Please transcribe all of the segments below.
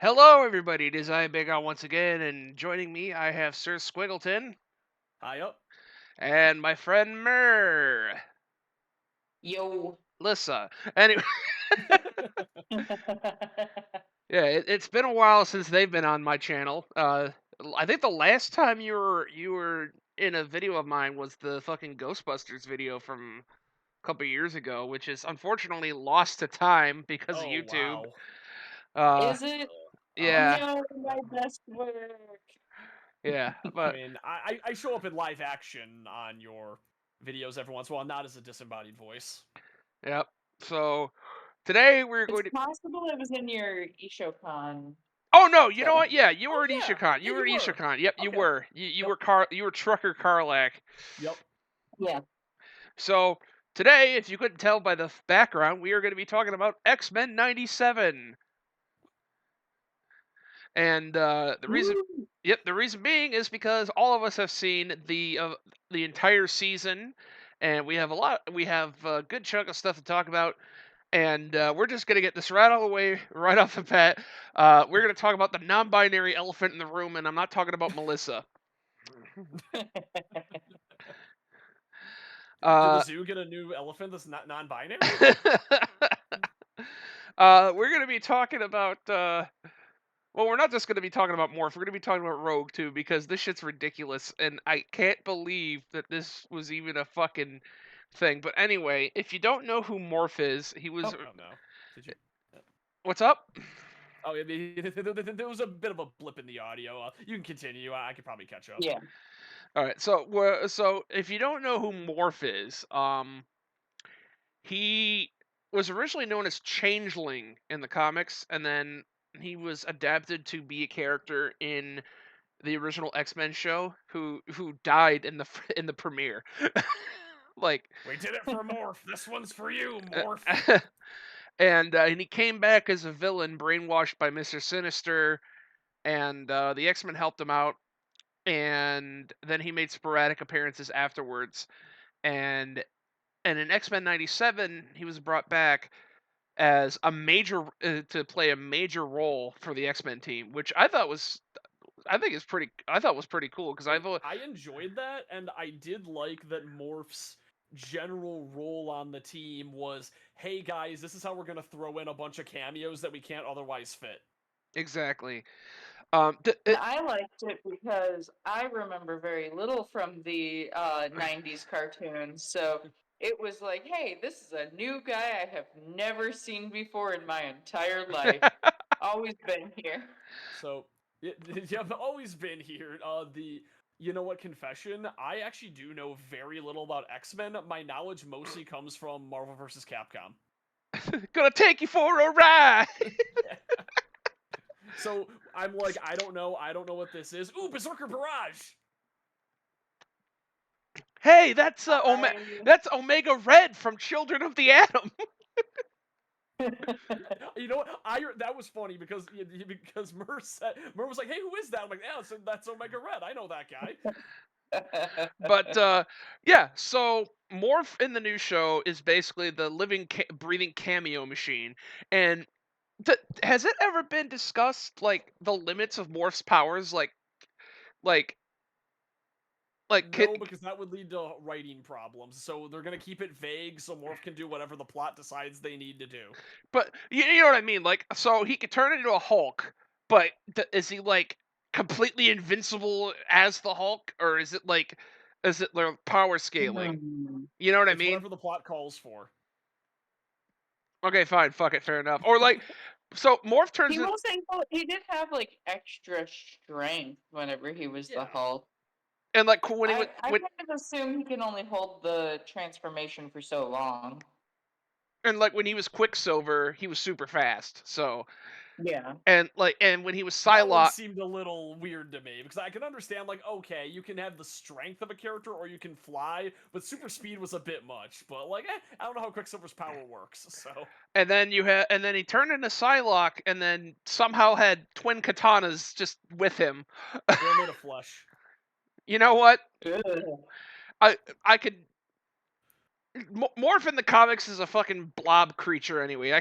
Hello, everybody. It is I, BigAl, once again, and joining me, I have SirSquiggleton High up. and my friend Murr. Yo. Lissa. Anyway, yeah, it's been a while since they've been on my channel. I think the last time you were in a video of mine was the fucking Ghostbusters video from a couple years ago, which is unfortunately lost to time because of Oh YouTube. wow. Uh, Is it? yeah, No, my best work. yeah, I but mean, I show up in live action on your videos every once in a while, not as a disembodied voice. yep. So today we're It's going to. possible it was in your Ishocon Oh no, you know thing. what? Yeah, you Oh were at yeah, Ishikon. yeah, You were you at were. Ishikon. Yep, you Okay. were. You Yep. were you were Trucker Karlak. Yep. Yeah. So today, if you couldn't tell by the background, we are going to be talking about X-Men '97. And the reason, Woo! yep, the reason being is because all of us have seen the entire season, and we have a good chunk of stuff to talk about. And we're just gonna get this right out of the way, right off the bat. We're gonna talk about the non-binary elephant in the room, and I'm not talking about Melissa. Did the Uh, zoo get a new elephant that's not non-binary? we're gonna be talking about. Well, we're not just gonna be talking about Morph. We're gonna be talking about Rogue too, because this shit's ridiculous, and I can't believe that this was even a fucking thing. But anyway, if you don't know who Morph is, he was. Oh, Oh no. Did you? What's up? Oh, yeah, there was a bit of a blip in the audio. You can continue. I could probably catch up. yeah. All right, so if you don't know who Morph is, he was originally known as Changeling in the comics, and then he was adapted to be a character in the original X-Men show who died in the in the premiere. Like We did it for Morph. This one's for you, Morph. uh, and he came back as a villain brainwashed by Mr. Sinister, and the X-Men helped him out, and then he made sporadic appearances afterwards, and in X-Men '97 he was brought back as a major to play a major role for the X-Men team, which I thought was pretty cool because I enjoyed that, and I did like that Morph's general role on the team was, hey guys, this is how we're gonna throw in a bunch of cameos that we can't otherwise fit. exactly. And I liked it because I remember very little from the 90s cartoons. So it was like, hey, this is a new guy I have never seen before in my entire life. Always been here. So yeah, I've always been here. The you know what, confession, I actually do know very little about X-Men. My knowledge mostly comes from Marvel vs. Capcom. Gonna take you for a ride. So I'm like, I don't know what this is. Ooh, Berserker Barrage. Hey, I that's Omega Red from Children of the Atom. You know what? That was funny because Murr was like, "Hey, who is that?" I'm like, "Yeah, that's Omega Red. I know that guy." But yeah, so Morph in the new show is basically the living, breathing cameo machine. And has it ever been discussed, like the limits of Morph's powers? Like, like, No, because that would lead to writing problems. So they're gonna keep it vague, so Morph can do whatever the plot decides they need to do. but you know what I mean? Like, so he could turn into a Hulk, but is he like completely invincible as the Hulk, or is it like power scaling? Hmm. You know what I It's mean? whatever the plot calls for. Okay, fine, fuck it, fair enough. Or like, so Morph turns He in, was able, he did have like extra strength whenever he was the Yeah. Hulk. and like when he I went kind of assume he can only hold the transformation for so long. and like when he was Quicksilver, he was super fast. So Yeah. and when he was That one Psylocke, seemed a little weird to me because I can understand, like, okay, you can have the strength of a character or you can fly, but super speed was a bit much. But like, I don't know how Quicksilver's power works. So and then he turned into Psylocke, and then somehow had twin katanas just with him. they were made of flesh. You know what? Ugh. I could Morph in the comics is a fucking blob creature anyway.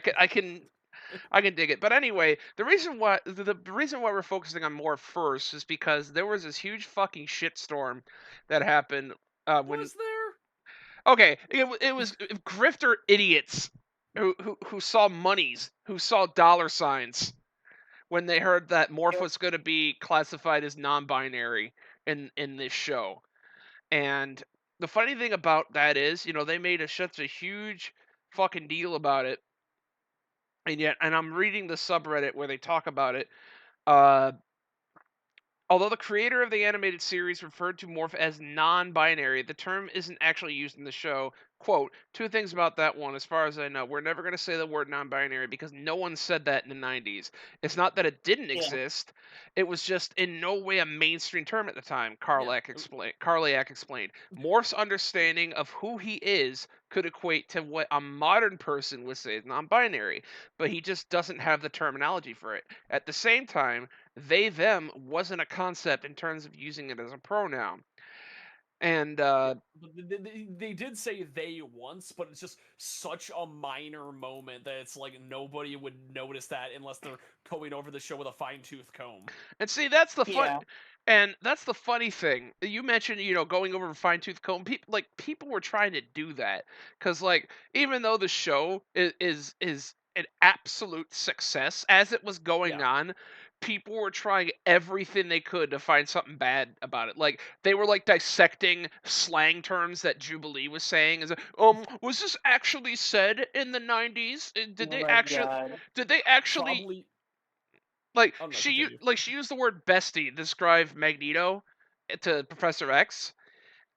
I can dig it. But anyway, the reason why we're focusing on Morph first is because there was this huge fucking shitstorm that happened when Was there? okay, it was grifter idiots who saw monies, who saw dollar signs when they heard that Morph Yep. was going to be classified as non-binary in this show. And the funny thing about that is, they made such a huge fucking deal about it. And I'm reading the subreddit where they talk about it. Uh, Although the creator of the animated series referred to Morph as non-binary, the term isn't actually used in the show. Quote, two things about that one, as far as I know. We're never going to say the word non-binary because no one said that in the 90s. It's not that it didn't Yeah. exist. It was just in no way a mainstream term at the time, Yeah. Carlack explained. Morph's understanding of who he is could equate to what a modern person would say is non-binary, but he just doesn't have the terminology for it. At the same time, they them wasn't a concept in terms of using it as a pronoun. And Yeah, but they did say they once, but it's just such a minor moment that it's like nobody would notice that unless they're going over the show with a fine tooth comb. see, Yeah. that's the funny thing. You mentioned, going over a fine tooth comb. People were trying to do that because, like, even though the show is an absolute success as it was going Yeah. on, people were trying everything they could to find something bad about it. Like they were like dissecting slang terms that Jubilee was saying. Was this actually said in the 90s? Oh my god. Did they actually Probably. like Oh no, she continue. like she used the word bestie to describe Magneto to Professor X,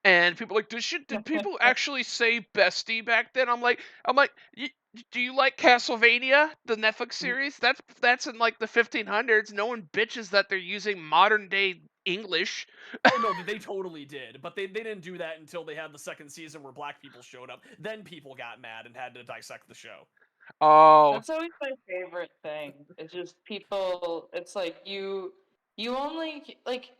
and people like, did people actually say bestie back then? I'm like, do you like Castlevania, the Netflix series? That's in like the 1500s. No one bitches that they're using modern day English. Oh no, they totally did, but they didn't do that until they had the second season where black people showed up. Then people got mad and had to dissect the show. Oh, That's always my favorite thing. It's just people. It's like you only like,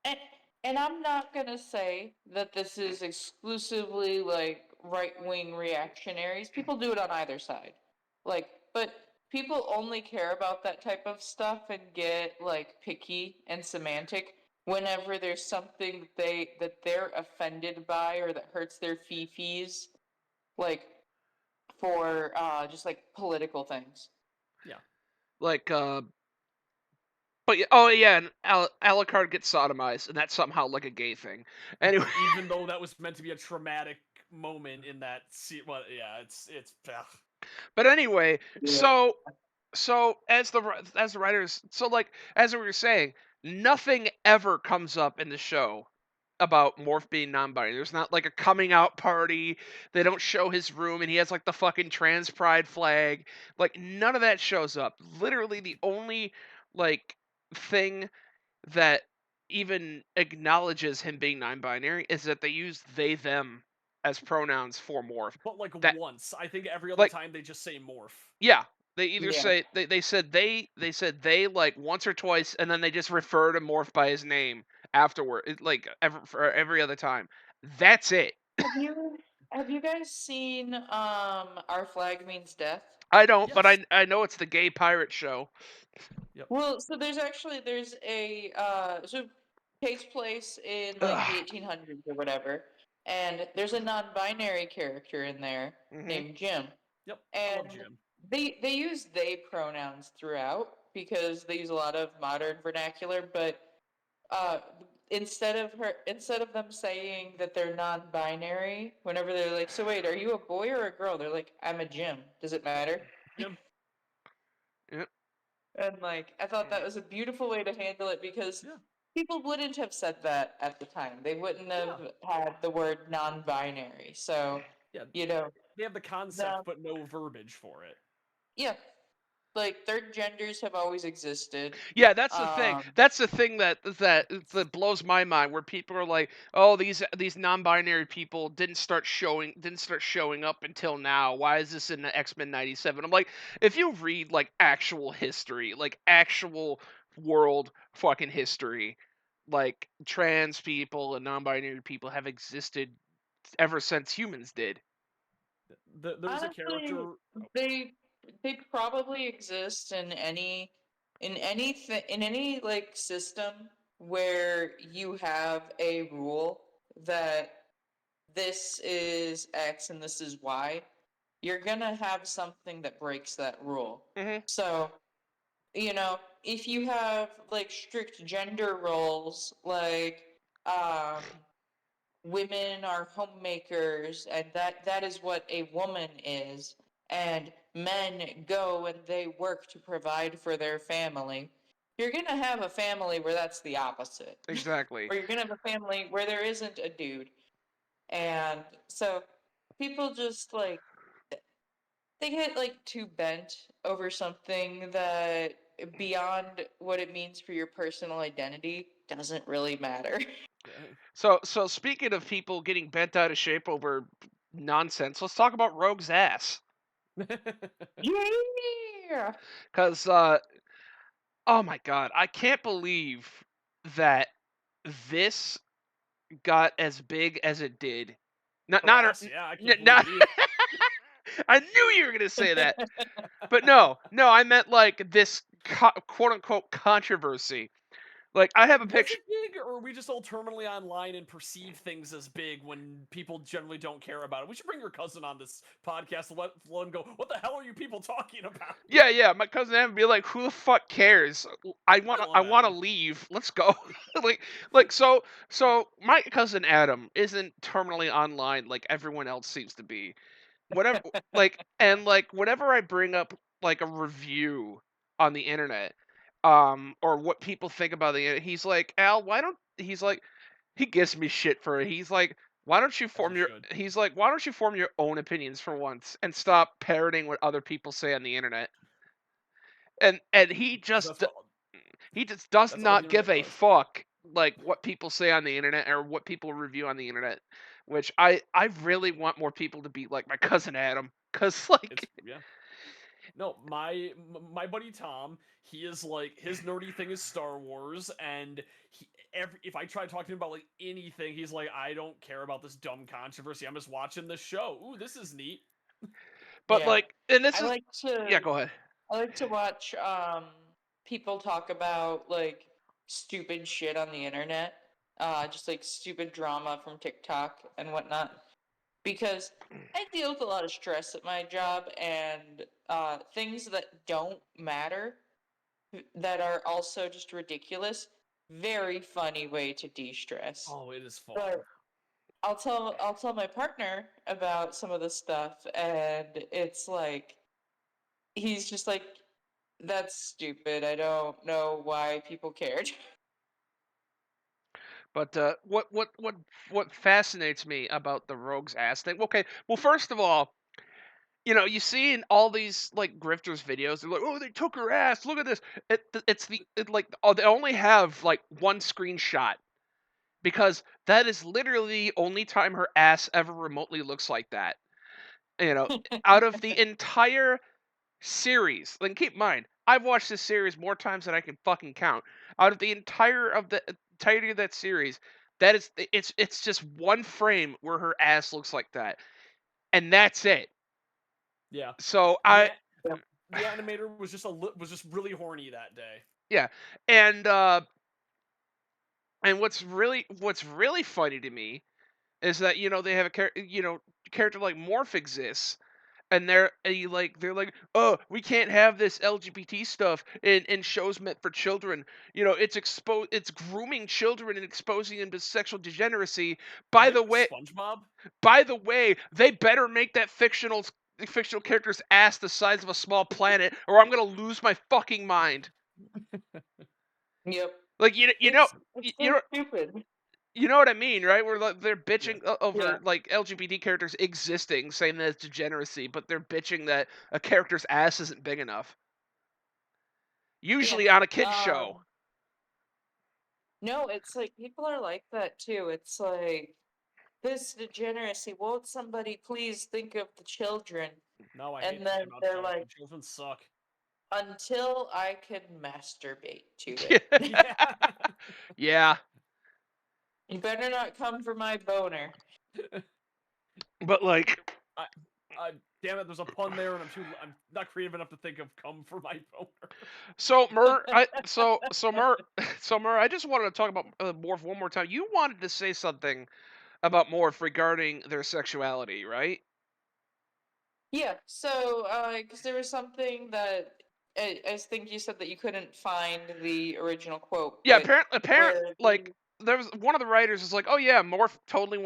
and and I'm not gonna say that this is exclusively like right wing reactionaries. People do it on either side, like, but people only care about that type of stuff and get like picky and semantic whenever there's something that they're offended by or that hurts their fifis, like for just like political things. Yeah. like but oh yeah, and Alucard gets sodomized, and that's somehow like a gay thing. Anyway, Even though that was meant to be a traumatic moment in that well, yeah, it's ugh. but anyway, Yeah. so as the writers, so like as we were saying, nothing ever comes up in the show about Morph being non-binary. There's not like a coming out party. They don't show his room and he has like the fucking trans pride flag. Like none of that shows up. Literally the only like thing that even acknowledges him being non-binary is that they use they them as pronouns for Morph. But like That once, I think every other like time they just say morph. yeah, they either Yeah. say they said they like once or twice, and then they just refer to Morph by his name afterward, like for every other time. That's it. Have you guys seen Our Flag Means Death? I don't, but Yes. I know it's the gay pirate show. Yep. Well, so there's a so it takes place in like the Ugh. 1800s or whatever, and there's a non-binary character in there Hmm. named Jim, Yep. I love and Jim. they use they pronouns throughout because they use a lot of modern vernacular, but uh instead of them saying that they're non-binary, whenever they're like, so wait, are you a boy or a girl, they're like, I'm a Jim, does it matter? Jim. Yep. And like, I thought that was a beautiful way to handle it because Yeah. people wouldn't have said that at the time. They wouldn't Yeah. have had the word non-binary. So, Yeah. you know, They have the concept no, but no verbiage for it. yeah, like third genders have always existed. Yeah, that's the thing. Um, That's the thing that blows my mind. Where people are like, "Oh, these non-binary people didn't start showing up until now. Why is this in the X-Men '97?" I'm like, if you read like actual history, like actual world fucking history, like trans people and non-binary people have existed ever since humans did. There was a honestly, character. they they probably exist in any like system where you have a rule that this is X and this is Y. You're gonna have something that breaks that rule. Mm-hmm. So, if you have like strict gender roles, like um, women are homemakers, and that is what a woman is, and men go and they work to provide for their family. You're gonna have a family where that's the opposite. Exactly. Or you're gonna have a family where there isn't a dude. And so people just like they get like too bent over something that beyond what it means for your personal identity doesn't really matter. So speaking of people getting bent out of shape over nonsense, let's talk about Rogue's ass. Yeah. Cause oh my god, I can't believe that this got as big as it did. Not Her not her, ass, yeah, I can't believe not. it either. I knew you were gonna say that, but no, I meant like this quote unquote controversy. Like I have a Was picture. it big, or are we just all terminally online and perceive things as big when people generally don't care about it? We should bring your cousin on this podcast and let him go, what the hell are you people talking about? Yeah. My cousin Evan be like, "Who the fuck cares? I I love want to Adam. leave. Let's go." So my cousin Adam isn't terminally online like everyone else seems to be. Whatever, Yeah. like whenever I bring up like a review on the internet, or what people think about the internet, he's like, Al, why don't he's like he gives me shit for it. He's like, why don't you As you form your should. he's like, why don't you form your own opinions for once and stop parroting what other people say on the internet? And Because he just does that's all the not give internet a does. fuck like what people say on the internet or what people review on the internet, which I really want more people to be like my cousin Adam, cuz It's like yeah. No, my buddy Tom, he is like his nerdy thing is Star Wars, and if I try talking to him about like anything, he's like, I don't care about this dumb controversy. I'm just watching this show. Ooh, this is neat. but Yeah. like and this I is like yeah, to go ahead. I like to watch people talk about like stupid shit on the internet. Just like stupid drama from TikTok and whatnot. Because I deal with a lot of stress at my job and things that don't matter that are also just ridiculous. Very funny way to de-stress. Oh, it is fun. But I'll tell my partner about some of this stuff, and it's like he's just like, "That's stupid. I don't know why people cared." But what fascinates me about the rogue's ass thing? Okay, well first of all, you see in all these like grifters videos, they're like, "Oh, they took her ass. Look at this." Like oh, they only have like one screenshot because that is literally the only time her ass ever remotely looks like that. You know, out of the entire series, like keep in mind, I've watched this series more times than I can fucking count. Out of the entirety of that series, that is it's just one frame where her ass looks like that, and that's it. Yeah, So the I a- the animator was was just really horny that day. yeah, and uh, and what's really funny to me is that they have a character like Morph exists, and they're like, oh, we can't have this LGBT stuff in shows meant for children. It's grooming children and exposing them to sexual degeneracy. Are By they the like way, SpongeBob? they better make that fictional character's ass the size of a small planet, or I'm gonna lose my fucking mind. Yep. Like It's you so know stupid. you know what I mean, right? Where like, they're Yeah. bitching over Yeah. like LGBT characters existing, saying that it's degeneracy, but they're bitching that a character's ass isn't big enough. Yeah. Usually on a kids show. Um no, it's like people are like that too. It's like this degeneracy. Won't somebody please think of the children? No, I hate And thinking then about they're children. like, Children suck. until I can masturbate to Yeah. it. Yeah. Yeah. You better not come for my boner. But like I, Damn it, there's a pun there, and I'm not creative enough to think of "come for my boner." So Mur, I so Mur, so Mur, I just wanted to talk about Morph one more time. You wanted to say something about Morph regarding their sexuality, right? Yeah, so because there was something that I think you said that you couldn't find the original quote, Yeah, but apparent where like there was one of the writers is like, "Oh yeah, Morph totally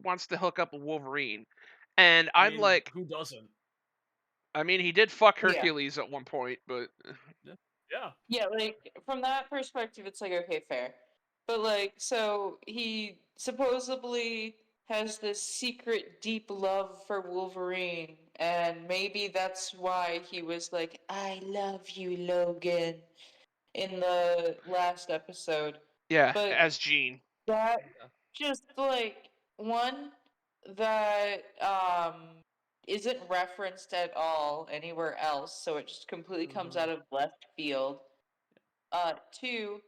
wants to hook up with Wolverine." And I I'm mean, like, who doesn't? I mean, he did fuck yeah, Hercules at one point, but Yeah, yeah. yeah, like from that perspective, it's like okay, fair, but like so he supposedly has this secret deep love for Wolverine, and maybe that's why he was like, "I love you, Logan," in the last episode, yeah, but as Gene. that Yeah. just like one that isn't referenced at all anywhere else, so it just completely comes Mhm. out of left field. Two,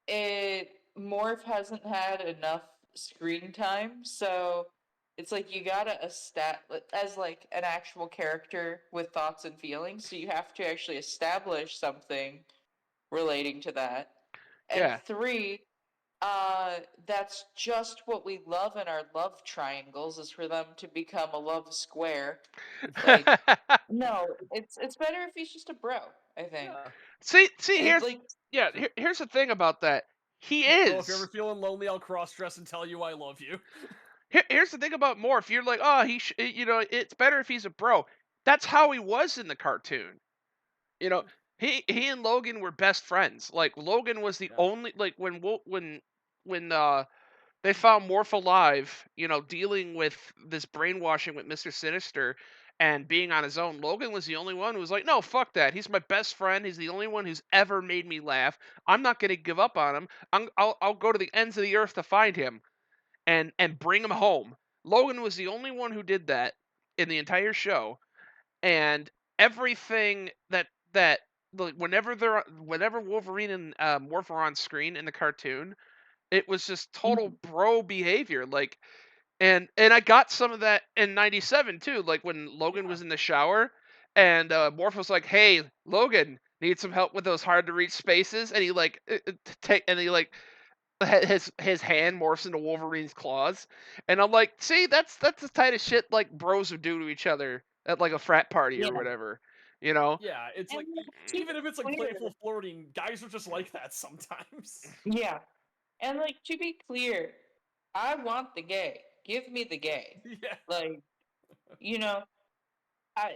it Morph hasn't had enough screen time, so it's like you gotta as like an actual character with thoughts and feelings, so you have to actually establish something relating to that. And Yeah. three, that's just what we love in our love triangles is for them to become a love square. Like, no, it's better if he's just a bro, I think. Yeah. See, It here's like yeah, here's the thing about that. He Bro, if you're ever is. feeling lonely, I'll cross dress and tell you I love you. Here's the thing about Morph. You're like, oh, it's better if he's a bro. That's how he was in the cartoon. You know, he and Logan were best friends. Like Logan was the Yeah. only like when they found Morph alive, dealing with this brainwashing with Mr. Sinister and being on his own. Logan was the only one who was like, no, fuck that. He's my best friend. He's the only one who's ever made me laugh. I'm not going to give up on him. I'll go to the ends of the earth to find him and bring him home. Logan was the only one who did that in the entire show, and everything that like whenever Wolverine and Morph are on screen in the cartoon, it was just total mhm, bro behavior. Like, and I got some of that in '97 too. Like when Logan Yeah. was in the shower, and Morph was like, "Hey, Logan, need some help with those hard to reach spaces?" And he like take and he like his hand morphs into Wolverine's claws, and I'm like, see, that's the type of shit like bros would do to each other at like a frat party or yeah. whatever, you know? Yeah, it's And like like, to even be if it's like clear, playful flirting, guys are just like that sometimes. yeah. And like to be clear, I want the gay. Give me the gay. Yeah. Like, you know,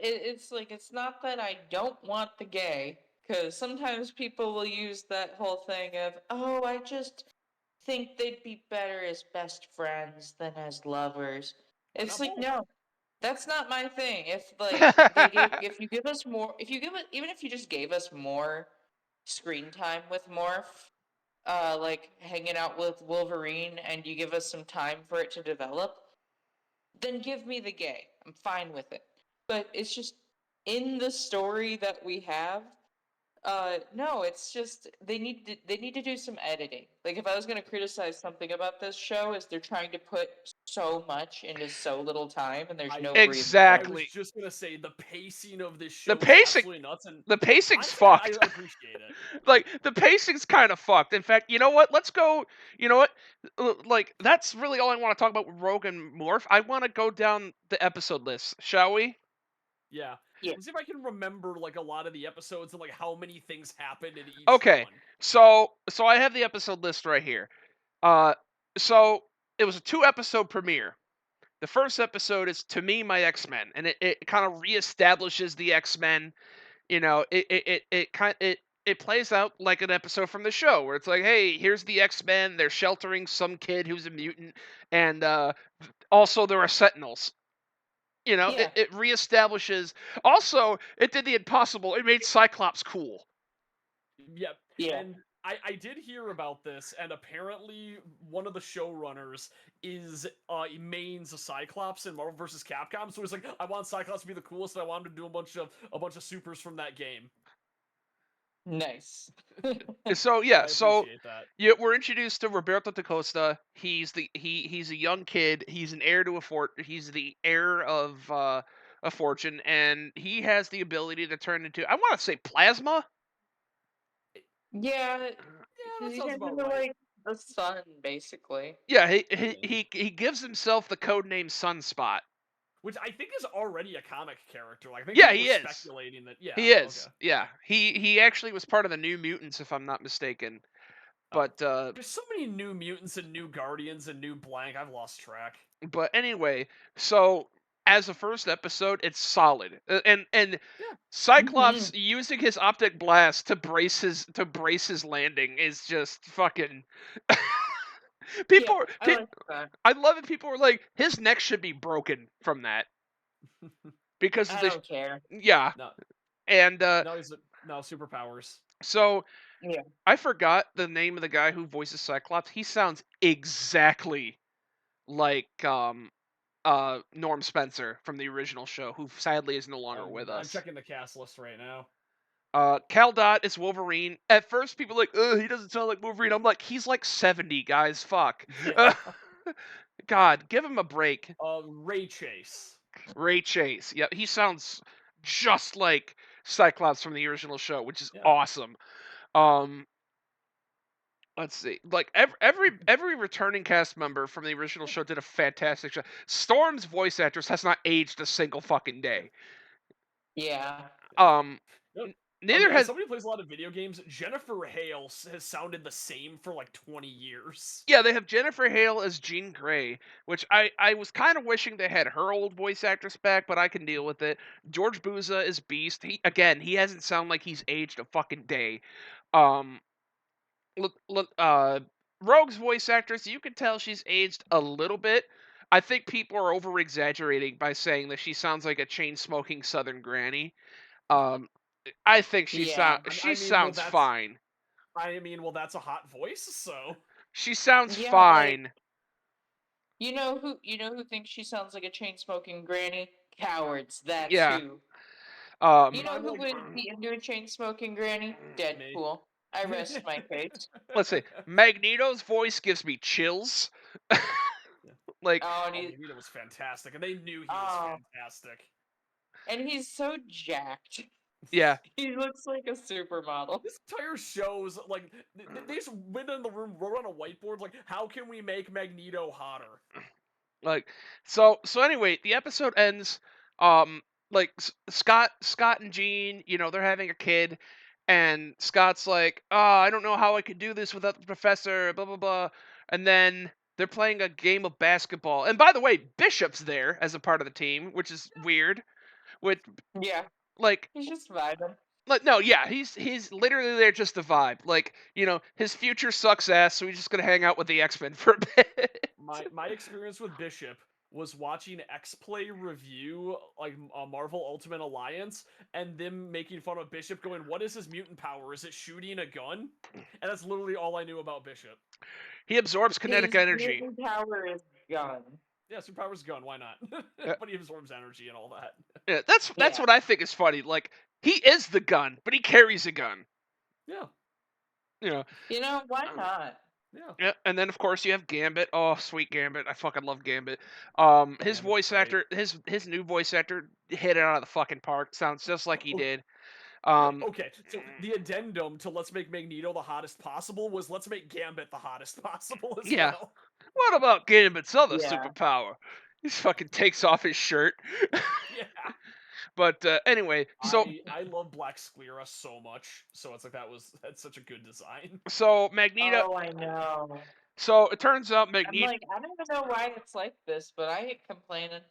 it's like it's not that I don't want the gay, because sometimes people will use that whole thing of, oh, I just think they'd be better as best friends than as lovers. Why It's not like, both? no, that's not my thing. If like if you give us more, if you give it, even if you just gave us more screen time with Morph, like hanging out with Wolverine, and you give us some time for it to develop, then give me the gay. I'm fine with it. But it's just in the story that we have. No, it's just they need to do some editing. Like if I was gonna criticize something about this show, is they're trying to put so much into so little time, and there's I no breathing I room. was Exactly. just gonna say the pacing of this The show is pacing absolutely nuts, and the pacing's honestly, I fucked. appreciate it. Like the pacing's kind of fucked. In fact, you know what? Let's go. You know what? Like that's really all I want to talk about with Rogue and Morph. I want to go down the episode list, shall we? Yeah. Yeah, Let's see if I can remember like a lot of the episodes and like how many things happened in each Okay. one. So I have the episode list right here. Uh, so it was a 2 episode premiere. The first episode is To Me My X-Men, and it kind of reestablishes the X-Men. It plays out like an episode from the show where it's like, hey, here's the X-Men. They're sheltering some kid who's a mutant, and also there are Sentinels. yeah, It reestablishes. Also, it did the impossible. It made Cyclops cool. Yep. yeah, And I did hear about this, and apparently one of the showrunners is mains a Cyclops in Marvel vs. Capcom. So he's like, I want Cyclops to be the coolest, and I want him to do a bunch of supers from that game. Nice. So yeah, I so appreciate that. yeah, we're introduced to Roberto da Costa. He's a young kid. He's an heir to he's the heir of a fortune, and he has the ability to turn into, I want to say, plasma. Yeah, Yeah, because that he sounds turns about into right. like the sun, basically. Yeah, Yeah. he gives himself the code name Sunspot. Which I think is already a comic character. Like, I think Yeah, people were he is. speculating that. Yeah. He Okay. is. Yeah, he actually was part of the New Mutants, if I'm not mistaken. Oh, But there's so many new mutants and new guardians and new blank. I've lost track. anyway, so as a first episode, it's solid. And Yeah. Cyclops Hmm. using his optic blast to brace his landing is just fucking. Yeah, people, I like that. I love it. People were like, his neck should be broken from that because of I this. don't care. Yeah, No, and no superpowers. so Yeah. I forgot the name of the guy who voices Cyclops. He sounds exactly like Norm Spencer from the original show, who sadly is no longer with I'm us. checking the cast list right now. Cal Dot is Wolverine. At first, people are like, ugh, he doesn't sound like Wolverine. I'm like, he's like 70, guys. Fuck. Yeah. God, give him a break. Ray Chase. Ray Chase. Yeah, he sounds just like Cyclops from the original show, which is Yeah. awesome. Um, let's see. Like every returning cast member from the original show did a fantastic job. Storm's voice actress has not aged a single fucking Yeah. day. Yeah. Um, No, neither as has. somebody who plays a lot of video games, Jennifer Hale has sounded the same for like 20 years. Yeah, they have Jennifer Hale as Jean Grey, which I was kind of wishing they had her old voice actress back, but I can deal with it. George Buza is Beast. He hasn't sound like he's aged a fucking day. Um, Rogue's voice actress, you can tell she's aged a little bit. I think people are over exaggerating by saying that she sounds like a chain smoking Southern granny. Um, I think Yeah. she I mean, well, sounds fine. that's a hot voice. So She sounds Yeah, like fine. you know who thinks she sounds like a chain smoking granny? Cowards, that's Yeah. who. You Um, know I'm who like would be into a chain smoking granny? me. Deadpool. I rest my case. let's see. Magneto's voice gives me chills. Yeah. Like, Oh, and Oh, Magneto was fantastic, and they knew he was oh, fantastic. and he's so jacked. yeah, He looks like a supermodel. This entire show's like they just went in the room, wrote on a whiteboard, like, how can we make Magneto hotter? like so anyway, the episode ends like Scott and Jean, they're having a kid, and Scott's like, "Oh, I don't know how I could do this without the professor, blah blah blah." And then they're playing a game of basketball. And by the way, Bishop's there as a part of the team, which is weird. With Yeah, like he's just vibing. no, yeah, he's literally there just to vibe. Like, his future sucks ass, so he's just gonna hang out with the X-Men for a bit. My experience with Bishop was watching X Play review like a Marvel Ultimate Alliance and them making fun of Bishop, going, "What is his mutant power? Is it shooting a gun?" And that's literally all I knew about Bishop. He absorbs kinetic His energy. mutant power is gun. Yeah, superpower's gun. Why not? Uh, But he absorbs energy and all that. yeah, that's Yeah. what I think is funny. Like, he is the gun, but he carries a gun. Yeah, You know. You know, why not? yeah. Yeah, and then of course you have Gambit. Oh, sweet Gambit! I fucking love Gambit. His Gambit's voice great. actor, his new voice actor, hit it out of the fucking park. Sounds just like he did. Um, Okay, so the addendum to let's make Magneto the hottest possible was let's make Gambit the hottest possible as yeah. well. What about Gambit's other Yeah. superpower? He fucking takes off his shirt. Yeah. But anyway, I love Black Sclera so much, so it's like that's such a good design. so Magneto. Oh, I know. So it turns out I'm like, I don't even know why it's like this, but I ain't complaining.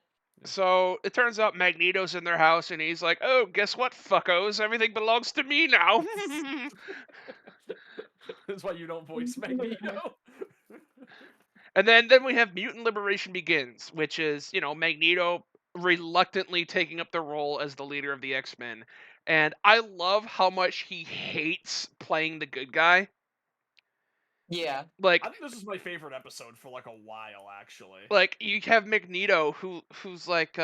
Magneto's in their house, and he's like, "Oh, guess what, fuckos? Everything belongs to me now." That's why you don't voice Magneto. And then we have Mutant Liberation Begins, which is, Magneto reluctantly taking up the role as the leader of the X-Men. And I love how much he hates playing the good guy. Yeah. Like I think this is my favorite episode for like a while, actually. like you have Magneto who's like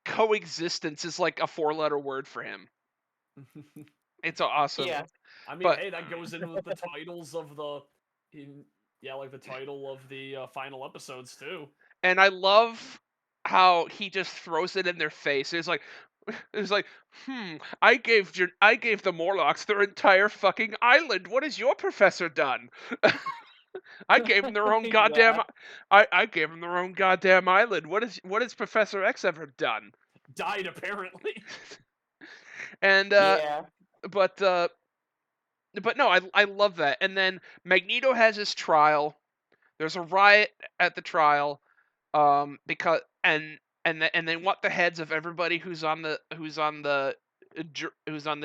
coexistence is like a 4-letter word for him. It's awesome. Yeah. I mean, But hey, that goes in with the titles of like the title of the final episodes too. and I love how he just throws it in their face. It's like, I gave the Morlocks their entire fucking island. What has your professor done? I gave them their own goddamn. Yeah. I gave them their own goddamn island. What has Professor X ever done? Died apparently. And Yeah. but but no, I love that. And then Magneto has his trial. There's a riot at the trial, because and they want the heads of everybody who's on the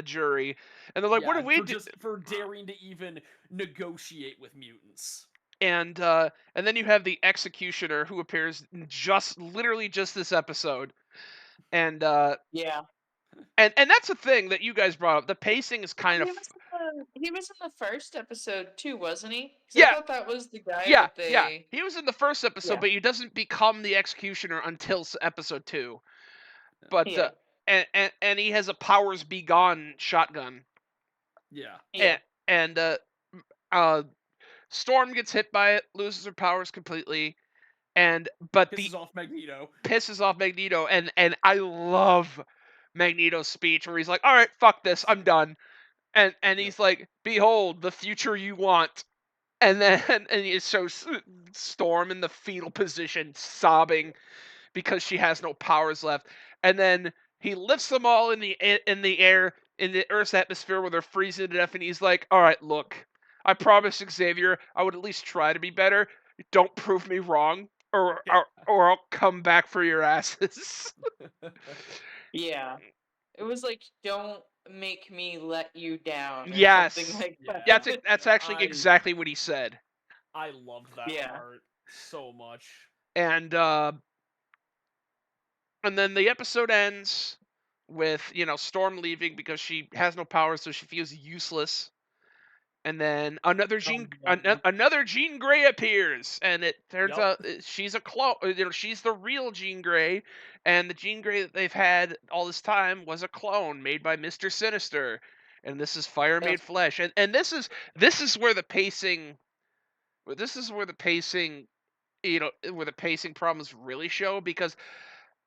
jury, and they're like, "What do Yeah, we do?" for daring to even negotiate with mutants. And then you have the executioner who appears just literally just this episode, and Yeah. and that's the thing that you guys brought up. The pacing is kind of He was in the first episode too, wasn't he? Because I yeah, thought that was the guy yeah, that yeah. they. He was in the first episode, Yeah. but he doesn't become the executioner until episode 2. But Yeah. and he has a powers be gone shotgun, Yeah. Yeah. and uh, Storm gets hit by it, loses her powers completely, and but the Pisses off Magneto. pisses off Magneto, and I love Magneto's speech where he's like, "All right, fuck this, I'm done," and Yep. he's like, "Behold, the future you want." And then and it shows Storm in the fetal position, sobbing because she has no powers left. And then he lifts them all in the air in the Earth's atmosphere where they're freezing to death, and he's like, "All right, look, I promise, Xavier, I would at least try to be better. Don't prove me wrong, or I'll come back for your asses." Yeah. It was like, don't make me let you down, or something Yes, like Yeah. that. that's actually I exactly what he said. I loved that Yeah. part so much. And then the episode ends with Storm leaving because she has no powers, so she feels useless. And then Yeah. another Jean Grey appears, and it turns Yep. out she's a clone. She's the real Jean Grey, and the Jean Grey that they've had all this time was a clone made by Mr. Sinister, and this is Fire Yep. Made Flesh. And this is where the pacing, where the pacing problems really show, because,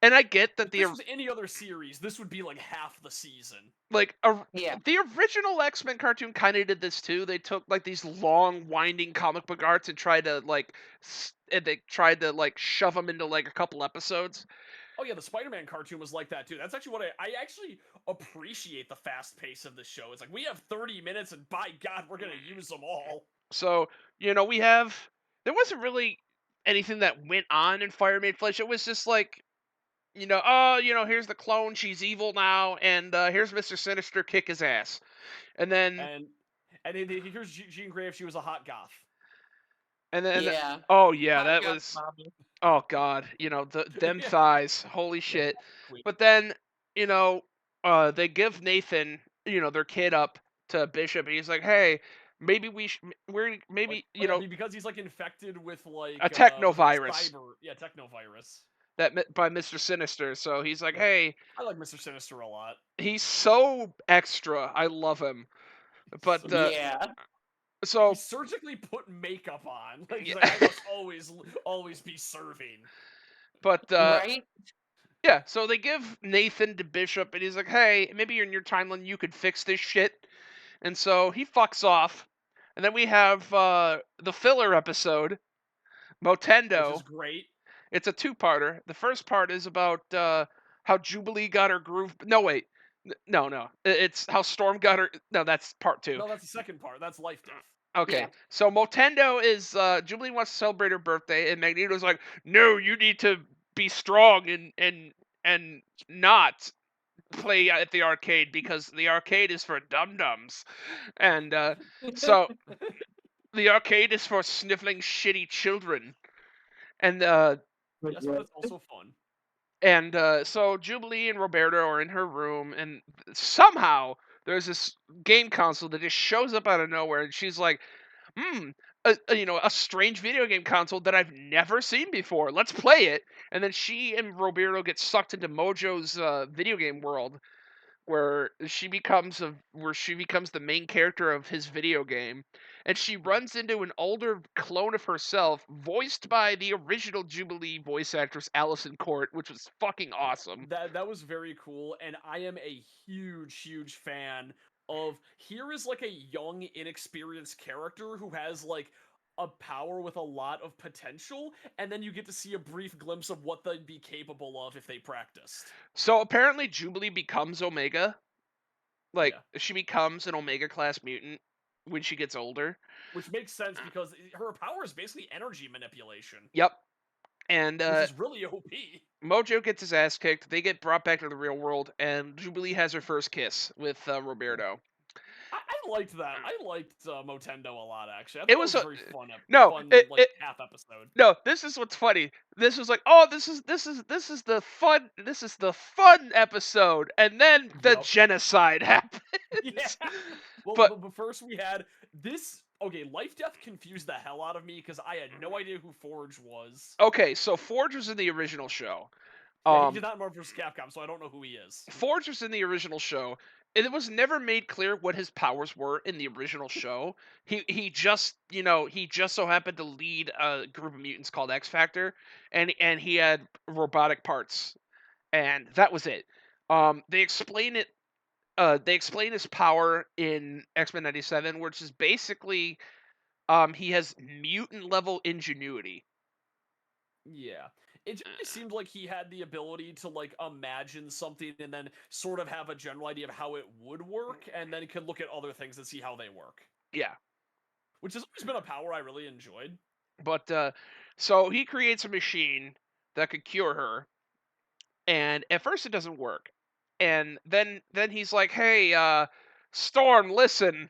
and I get that If this was any other series, this would be like half the season. like Yeah. the original X-Men cartoon kind of did this too. They took like these long winding comic book arcs and tried to like shove them into like a couple episodes. Oh yeah, the Spider-Man cartoon was like that too. That's actually what I actually appreciate the fast pace of the show. It's like we have 30 minutes and by God, we're gonna use them all. So there wasn't really anything that went on in Fire Made Flesh. It was just like, here's the clone, she's evil now, and here's Mr. Sinister, kick his ass. And then Here's Jean Grey if she was a hot goth. and then Yeah. oh yeah, Hot that goth was, mommy. oh god, them Yeah. thighs, holy shit. Queen. But then, they give Nathan, their kid up to Bishop, and he's like, "Hey, maybe Because he's like infected with like a technovirus technovirus. by Mr. Sinister." So he's like, Yep. "Hey, I like Mr. Sinister a lot. he's so extra. I love him." But Yeah. so He surgically put makeup on. Like, he's Yeah. like, I must always be serving. but Right? yeah, so they give Nathan to Bishop, and he's like, "Hey, maybe in your timeline you could fix this shit." And so he fucks off. And then we have the filler episode, Which Motendo. is great. It's a two-parter. The first part is about how Jubilee got her groove. No, wait. No. It's how Storm got her. No, that's part 2. No, that's the second part. That's Life Death. Okay. Yeah. So Motendo is Jubilee wants to celebrate her birthday, and Magneto's like, "No, you need to be strong and not play at the arcade, because the arcade is for dum-dums." And so the arcade is for sniffling shitty children. And Yes, but it's also fun. so Jubilee and Roberto are in her room, and somehow there's this game console that just shows up out of nowhere, and she's like, a strange video game console that I've never seen before. Let's play it." And then she and Roberto get sucked into Mojo's video game world, where she becomes the main character of his video game, and she runs into an older clone of herself, voiced by the original Jubilee voice actress Allison Court, which was fucking awesome. That was very cool, and I am a huge fan of here is like a young, inexperienced character who has like a power with a lot of potential, and then you get to see a brief glimpse of what they'd be capable of if they practiced. So apparently Jubilee becomes Omega. Like, Yeah. she becomes an Omega class mutant when she gets older. Which makes sense because her power is basically energy manipulation. Yep. And which is really OP. Mojo gets his ass kicked. They get brought back to the real world, and Jubilee has her first kiss with Roberto. I liked that. I liked Motendo a lot, actually. I thought It it was was a very fun, half episode. No, this is what's funny. This was like, oh, this is the fun episode, and then the genocide happens. Yeah. Well, but first we had this. Okay, Life Death confused the hell out of me because I had no idea who Forge was. Okay, so Forge was in the original show. Yeah, he did not Marvel vs. Capcom, so I don't know who he is. Forge was in the original show. It was never made clear what his powers were in the original show. He just so happened to lead a group of mutants called X Factor, and he had robotic parts, and that was it. They explain it. They explain his power in X-Men '97, which is basically he has mutant level ingenuity. Yeah. It just seemed like he had the ability to like imagine something and then sort of have a general idea of how it would work, and then could look at other things and see how they work. Yeah. Which has always been a power I really enjoyed. But so he creates a machine that could cure her, and at first it doesn't work. And then he's like, "Hey, Storm, listen.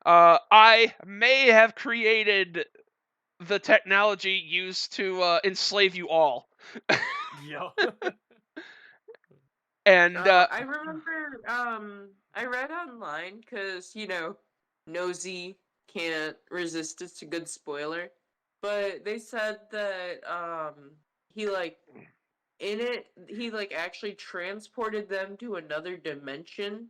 I may have created the technology used to enslave you all." Yeah. And I remember I read online because nosy can't resist. It's a good spoiler, but they said that he actually transported them to another dimension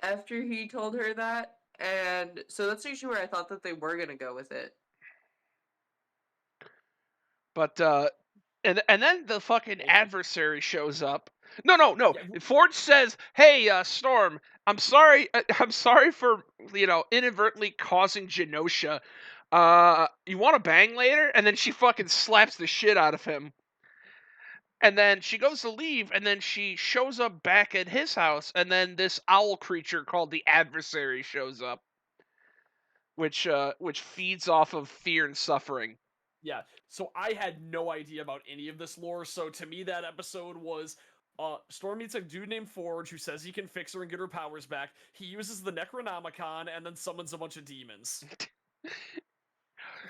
after he told her that, and so that's usually where I thought that they were gonna go with it. But and then the fucking adversary shows up. No. Yeah. Forge says, "Hey, Storm, I'm sorry. I'm sorry for inadvertently causing Genosha. You want to bang later?" And then she fucking slaps the shit out of him. And then she goes to leave, and then she shows up back at his house, and then this owl creature called the adversary shows up, which feeds off of fear and suffering. Yeah, so I had no idea about any of this lore, so to me that episode was Storm meets a dude named Forge who says he can fix her and get her powers back. He uses the Necronomicon and then summons a bunch of demons.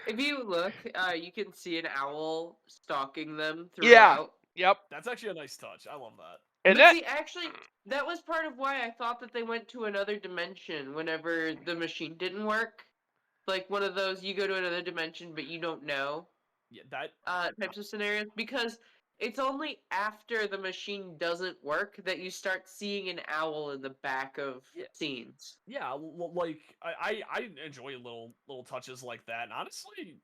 If you look, you can see an owl stalking them throughout. Yeah, yep. That's actually a nice touch. I love that. And but see, actually, that was part of why I thought that they went to another dimension whenever the machine didn't work. Like one of those, you go to another dimension, but you don't know. Yeah, that types of scenarios, because it's only after the machine doesn't work that you start seeing an owl in the back of scenes. Yeah, like I enjoy little touches like that, and honestly,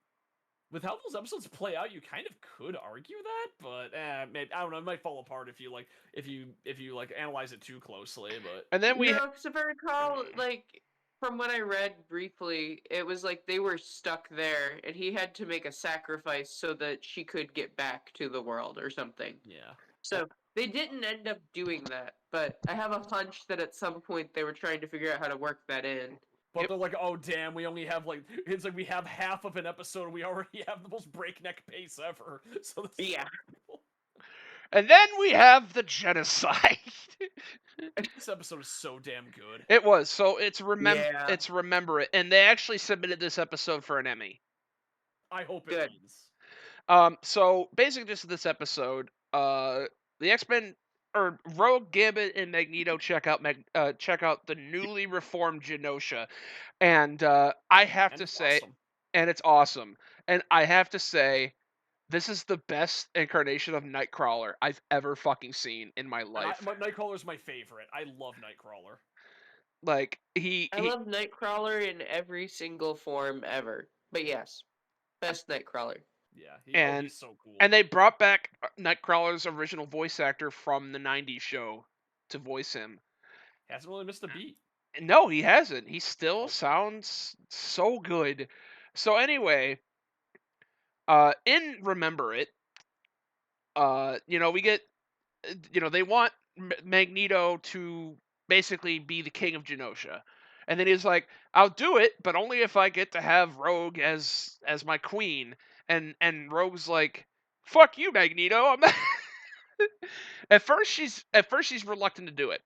with how those episodes play out, you kind of could argue that, but maybe, I don't know, it might fall apart if you analyze it too closely. But and then because if I recall, like from what I read briefly, it was like they were stuck there, and he had to make a sacrifice so that she could get back to the world or something. Yeah. So they didn't end up doing that, but I have a hunch that at some point they were trying to figure out how to work that in. But they're like, oh damn, we only have it's like we have half of an episode. We already have the most breakneck pace ever. So yeah. And then we have the genocide. This episode is so damn good. It was. So it's Remember It, and they actually submitted this episode for an Emmy. I hope it means. So basically, just this episode, the X-Men or Rogue, Gambit, and Magneto check out the newly reformed Genosha, and I have to say, and it's awesome. And I have to say, this is the best incarnation of Nightcrawler I've ever fucking seen in my And life. Nightcrawler's my favorite. I love Nightcrawler. Like he I he love Nightcrawler in every single form ever. But yes, best Nightcrawler. Yeah, and he's so cool. and they brought back Nightcrawler's original voice actor from the '90s show to voice him. Hasn't really missed a beat. No, he hasn't. He still Nope. sounds so good. So anyway, in Remember It, we get, they want Magneto to basically be the king of Genosha. And then he's like, "I'll do it, but only if I get to have Rogue as my queen." And Rogue's like, "Fuck you, Magneto. I'm not." At first she's reluctant to do it.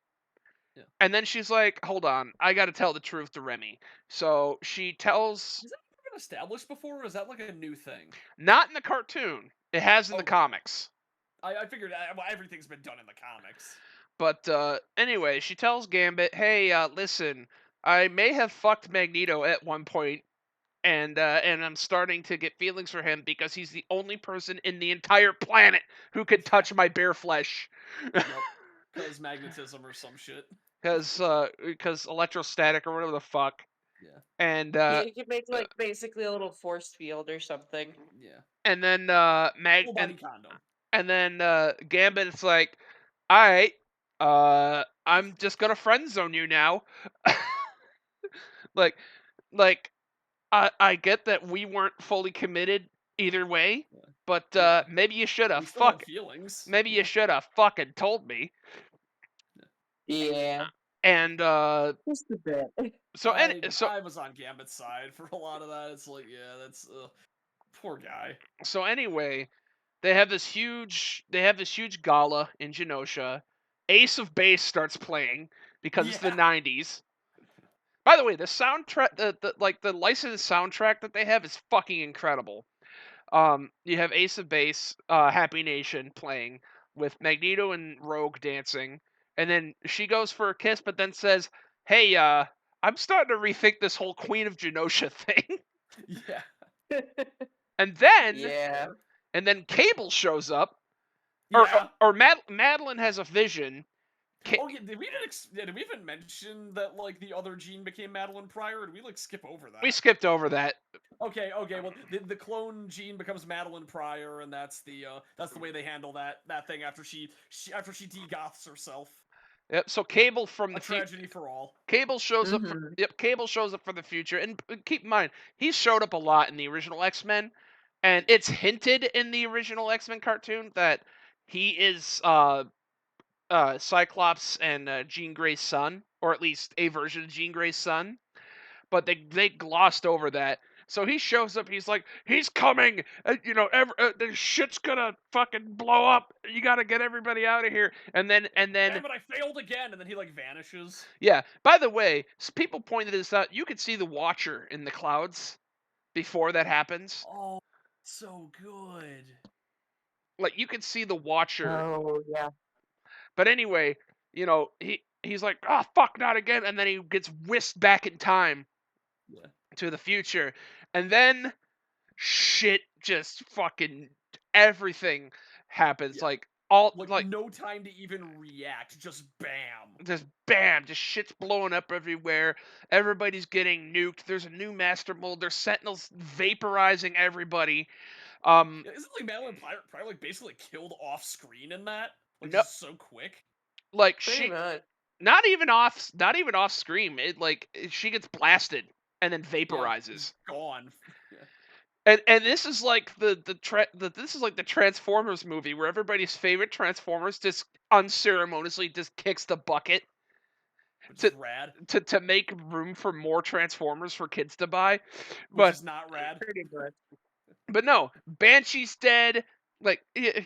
Yeah. And then she's like, "Hold on, I got to tell the truth to Remy." So she tells, Has that ever been established before, or is that like a new thing? not in the cartoon. It has in the Okay. comics. I figured well, everything's been done in the comics. But anyway, she tells Gambit, "Hey, listen, I may have fucked Magneto at one point, and I'm starting to get feelings for him because he's the only person in the entire planet who could touch my bare flesh." Yep. Because magnetism or some shit. Because electrostatic or whatever the fuck. Yeah. And You could make like basically a little force field or something. Yeah. and then Full body condom. and then Gambit's like, "All right, I'm just gonna friend zone you now." like like I get that we weren't fully committed either way, Yeah. but Yeah. maybe you should We have still have feelings. maybe Yeah. you should have fucking told me. Yeah, And just a bit. so I was on Gambit's side for a lot of that. It's like, yeah, that's poor guy. so anyway, they have this huge gala in Genosha. Ace of Base starts playing because it's the Yeah. '90s. By the way, the soundtrack, the licensed soundtrack that they have is fucking incredible. You have Ace of Base, Happy Nation playing with Magneto and Rogue dancing, and then she goes for a kiss, but then says, "Hey, I'm starting to rethink this whole Queen of Genosha thing." Yeah. and then Yeah. and then Cable shows up, Yeah. or Madeline has a vision. Oh yeah, did we even mention that like the other Jean became Madeline Pryor? Or did we like skip over that? We skipped over that. Okay. Well, the clone Jean becomes Madeline Pryor, and that's the way they handle that thing after she degoths herself. Yep. So Cable from A the tragedy for all. Cable shows up. Mhm. Cable shows up for the future, and keep in mind he showed up a lot in the original X-Men, and it's hinted in the original X-Men cartoon that he is Cyclops and Jean Grey's son, or at least a version of Jean Grey's son. But they glossed over that. So he shows up. He's like, he's coming. The shit's gonna fucking blow up. You gotta get everybody out of here. And then Damn it! I failed again, and then he like vanishes. yeah. By the way, people pointed this out. You could see the Watcher in the clouds before that happens. Oh, so good. Like you could see the Watcher. Oh yeah. But anyway, he's like, "Ah, fuck, not again," and then he gets whisked back in time Yeah. to the future, and then shit just fucking everything happens. Yeah. Like all like no time to even react, just bam. Just shit's blowing up everywhere. Everybody's getting nuked. There's a new Master Mold. There's Sentinels vaporizing everybody. Isn't like Madeline Pryor like basically killed off screen in that? Like No, just so quick. like Pretty much. not even off screen. She gets blasted and then vaporizes. Yeah, gone. Yeah. And this is like this is like the Transformers movie where everybody's favorite Transformers just unceremoniously just kicks the bucket Which is rad. to make room for more Transformers for kids to buy. Which But is not rad. Pretty much. but no, Banshee's dead. Like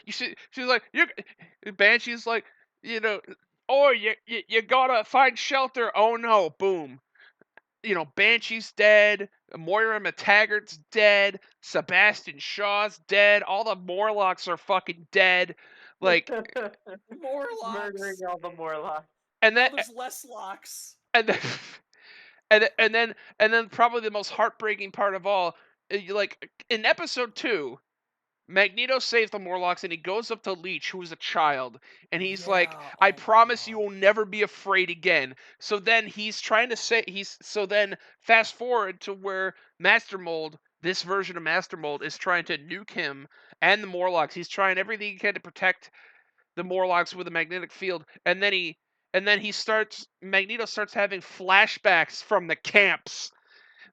she's like, Banshee's like, oh, you gotta find shelter. Oh no, boom. Banshee's dead. Moira McTaggart's dead. Sebastian Shaw's dead. All the Morlocks are fucking dead. Like, Morlocks. Murdering all the Morlocks. and then there's less locks. and then and then probably the most heartbreaking part of all, like in episode 2, Magneto saves the Morlocks, and he goes up to Leech, who is a child, and he's like, Yeah. "I Oh my promise you god. will never be afraid again." So then he's trying to say so then fast forward to where Master Mold, this version of Master Mold, is trying to nuke him and the Morlocks. He's trying everything he can to protect the Morlocks with a magnetic field, and then he starts Magneto starts having flashbacks from the camps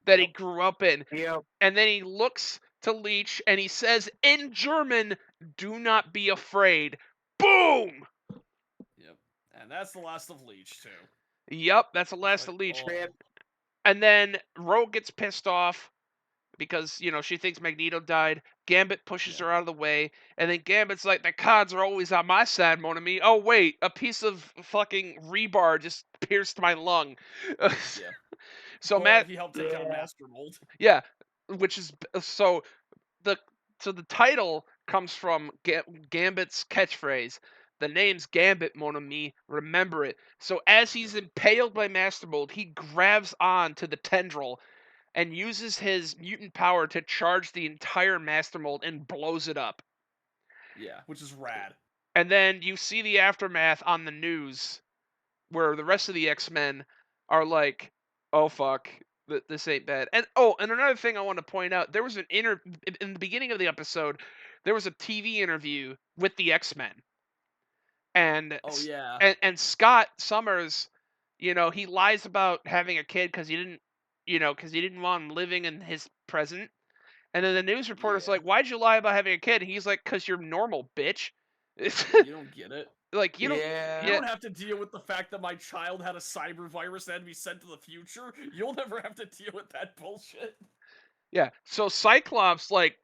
that he Yep. grew up in. Yep. And then he looks to Leech and he says in German, "Do not be afraid." Boom! Yep. And that's the last of Leech too. Yup, that's the It's last like, of Leech. oh. And then Rogue gets pissed off because, she thinks Magneto died. Gambit pushes Yeah. her out of the way. And then Gambit's like, "The cards are always on my side, mon ami." Oh, wait, a piece of fucking rebar just pierced my lung. Yeah. So But Matt, he helped take down Yeah. Master Mold. yeah, which is the the title comes from Gambit's catchphrase. The name's Gambit, mon ami. Remember it. So as he's Yep. impaled by Master Mold, he grabs on to the tendril and uses his mutant power to charge the entire Master Mold and blows it up. Yeah, which is rad. And then you see the aftermath on the news where the rest of the X-Men are like, "Oh fuck, this ain't bad." And another thing I want to point out, there was an in the beginning of the episode, there was a TV interview with the X-Men, and Oh yeah. and Scott Summers, he lies about having a kid because he didn't, because he didn't want him living in his present. And then the news reporter's Yeah. like, "Why'd you lie about having a kid?" And he's like, "'Cause you're normal, bitch." It's Yeah, you don't get it. like you don't. You Yeah. Yeah, don't have to deal with the fact that my child had a cyber virus that had to be sent to the future. You'll never have to deal with that bullshit. yeah. So Cyclops like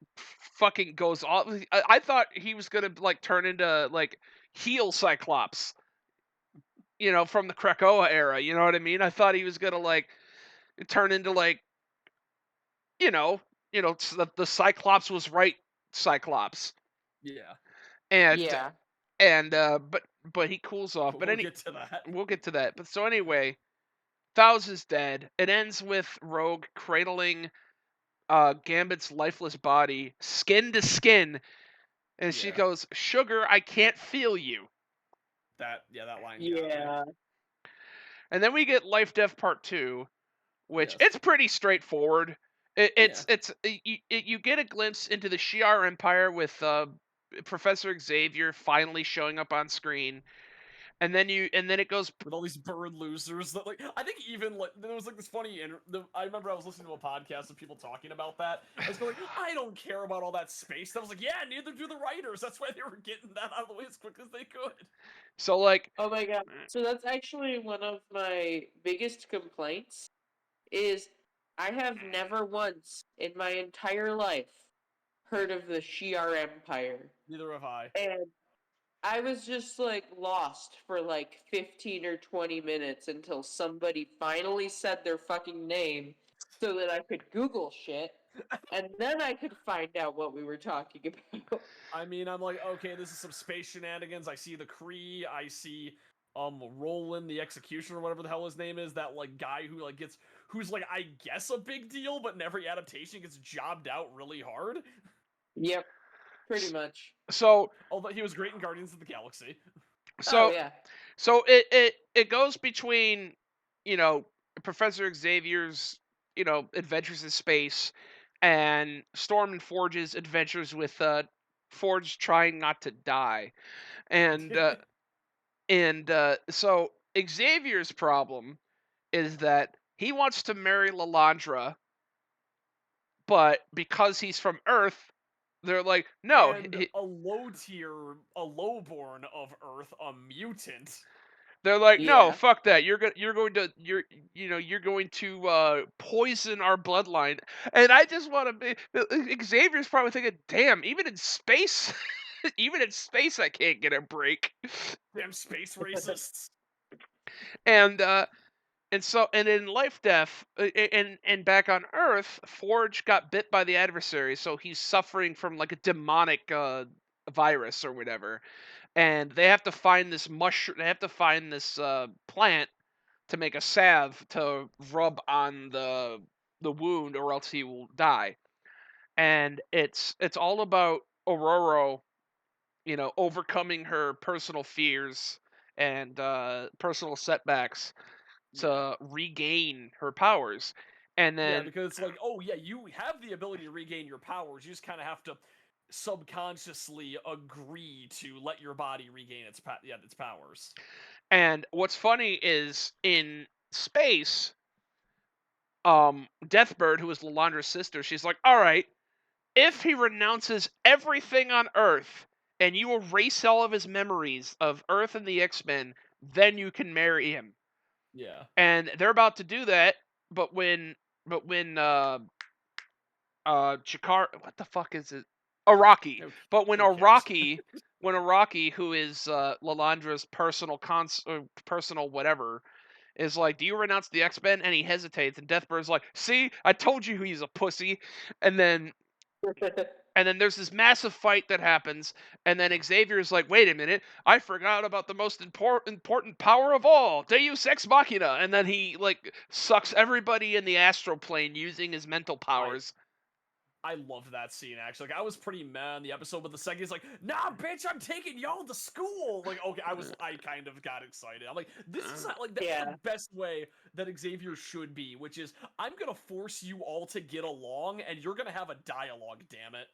fucking goes off. I thought he was gonna like turn into like heel Cyclops, from the Krakoa era. You know what I mean? I thought he was gonna like turn into like you know, the Cyclops was right Cyclops, Yeah, and Yeah. but he cools off. but But we'll get to that. we'll get to that. But so anyway, Thaus is dead. It ends with Rogue cradling Gambit's lifeless body, skin to skin, and she Yeah, goes, "Sugar, I can't feel you." that line got me. Yeah. And then we get Life Death Part 2, which Yes. it's pretty straightforward. Yeah. You get a glimpse into the Shi'ar Empire with Professor Xavier finally showing up on screen, and then it goes. With all these bird losers that like I think even like there was like this funny I remember I was listening to a podcast of people talking about that. I was going like, I don't care about all that space. I was like, yeah, neither do the writers. That's why they were getting that out of the way as quick as they could. So like, Oh my god. So that's actually one of my biggest complaints is I have never once in my entire life heard of the Shi'ar Empire. Neither have I. And I was just like lost for like 15 or 20 minutes until somebody finally said their fucking name so that I could Google shit and then I could find out what we were talking about. I mean, I'm like, okay, this is some space shenanigans. I see the Kree. I see Roland the Executioner, or whatever the hell his name is. That like guy who like who's like I guess a big deal, but in every adaptation gets jobbed out really hard. Yep, pretty much. so Although he was great in Guardians of the Galaxy. so Oh yeah. so it goes between, Professor Xavier's, adventures in space, and Storm and Forge's adventures with Forge trying not to die. And so Xavier's problem is that he wants to marry Lalandra, but because he's from Earth, they're like, no. And a low tier, a lowborn of Earth, a mutant. They're like, no, Yeah. fuck that. You're going to poison our bloodline. And I just want to be. Xavier's probably thinking, damn, even in space, even in space, I can't get a break. Damn space racists. And in Life Death, and back on Earth, Forge got bit by the adversary, so he's suffering from like a demonic virus or whatever. And they have to find this mushroom. They have to find this plant to make a salve to rub on the wound, or else he will die. And it's all about Aurora, overcoming her personal fears and personal setbacks Yeah. to regain her powers. And Yeah, then because it's like, oh yeah, you have the ability to regain your powers. You just kind of have to subconsciously agree to let your body regain its powers. and what's funny is in space, Deathbird, who is Lalandra's sister, she's like, all right, if he renounces everything on Earth and you erase all of his memories of Earth and the X-Men, then you can marry him. Yeah. And they're about to do that, but when Chikar, what the fuck is it? Araki. But when Who cares? Araki, who is Lalandra's personal whatever, is like, "Do you renounce the X-Men?" and he hesitates, and Deathbird's like, "See, I told you he's a pussy." And then there's this massive fight that happens, and then Xavier's like, "Wait a minute, I forgot about the most important power of all, Deus Ex Machina." And then he like sucks everybody in the astral plane using his mental I powers. I loved that scene actually. Like I was pretty mad in the episode, but the second he's like, "Nah, bitch, I'm taking y'all to school." Like, okay, I kind of got excited. I'm like, this is not, like that's the best way that Xavier should be, which is I'm gonna force you all to get along, and you're gonna have a dialogue. Damn it.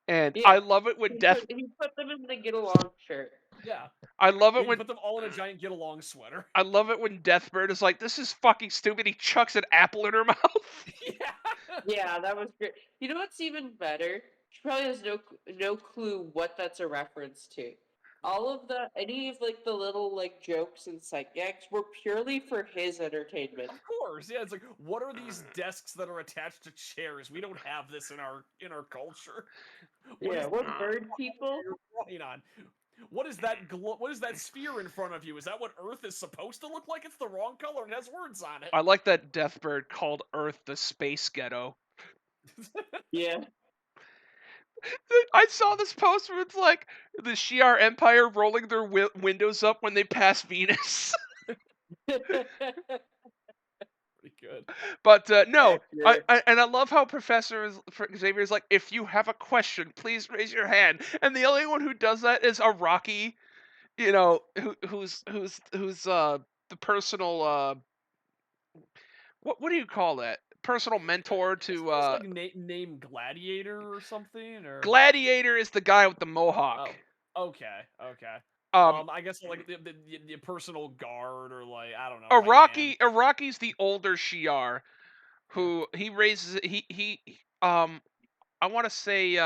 And Yeah. I love it when He put them in the get along shirt. Yeah. I love it He when put them all in a giant get along sweater. I love it when Deathbird is like, "This is fucking stupid." He chucks an apple in her mouth. Yeah. Yeah, that was great. You know what's even better? She probably has no clue what that's a reference to. All of any of like the little like jokes and sight gags were purely for his entertainment. Of course. Yeah, it's like, what are these desks that are attached to chairs? We don't have this in our culture. Yeah, what bird people? You're on? What is that what is that sphere in front of you? Is that what Earth is supposed to look like? It's the wrong color and has words on it. I like that Deathbird called Earth the space ghetto. Yeah. I saw this post where it's like the Shi'ar Empire rolling their windows up when they pass Venus. Pretty good. But no, Accurate. I love how Xavier is like, if you have a question, please raise your hand. And the only one who does that is Araki, who's the personal what do you call that? Personal mentor Isn't to this like name Gladiator or something? Or Gladiator is the guy with the mohawk. oh, okay, okay. Um, I guess like the personal guard or like I don't know, right hand. Araki's the older Shi'ar Yeah. who he raises I want to say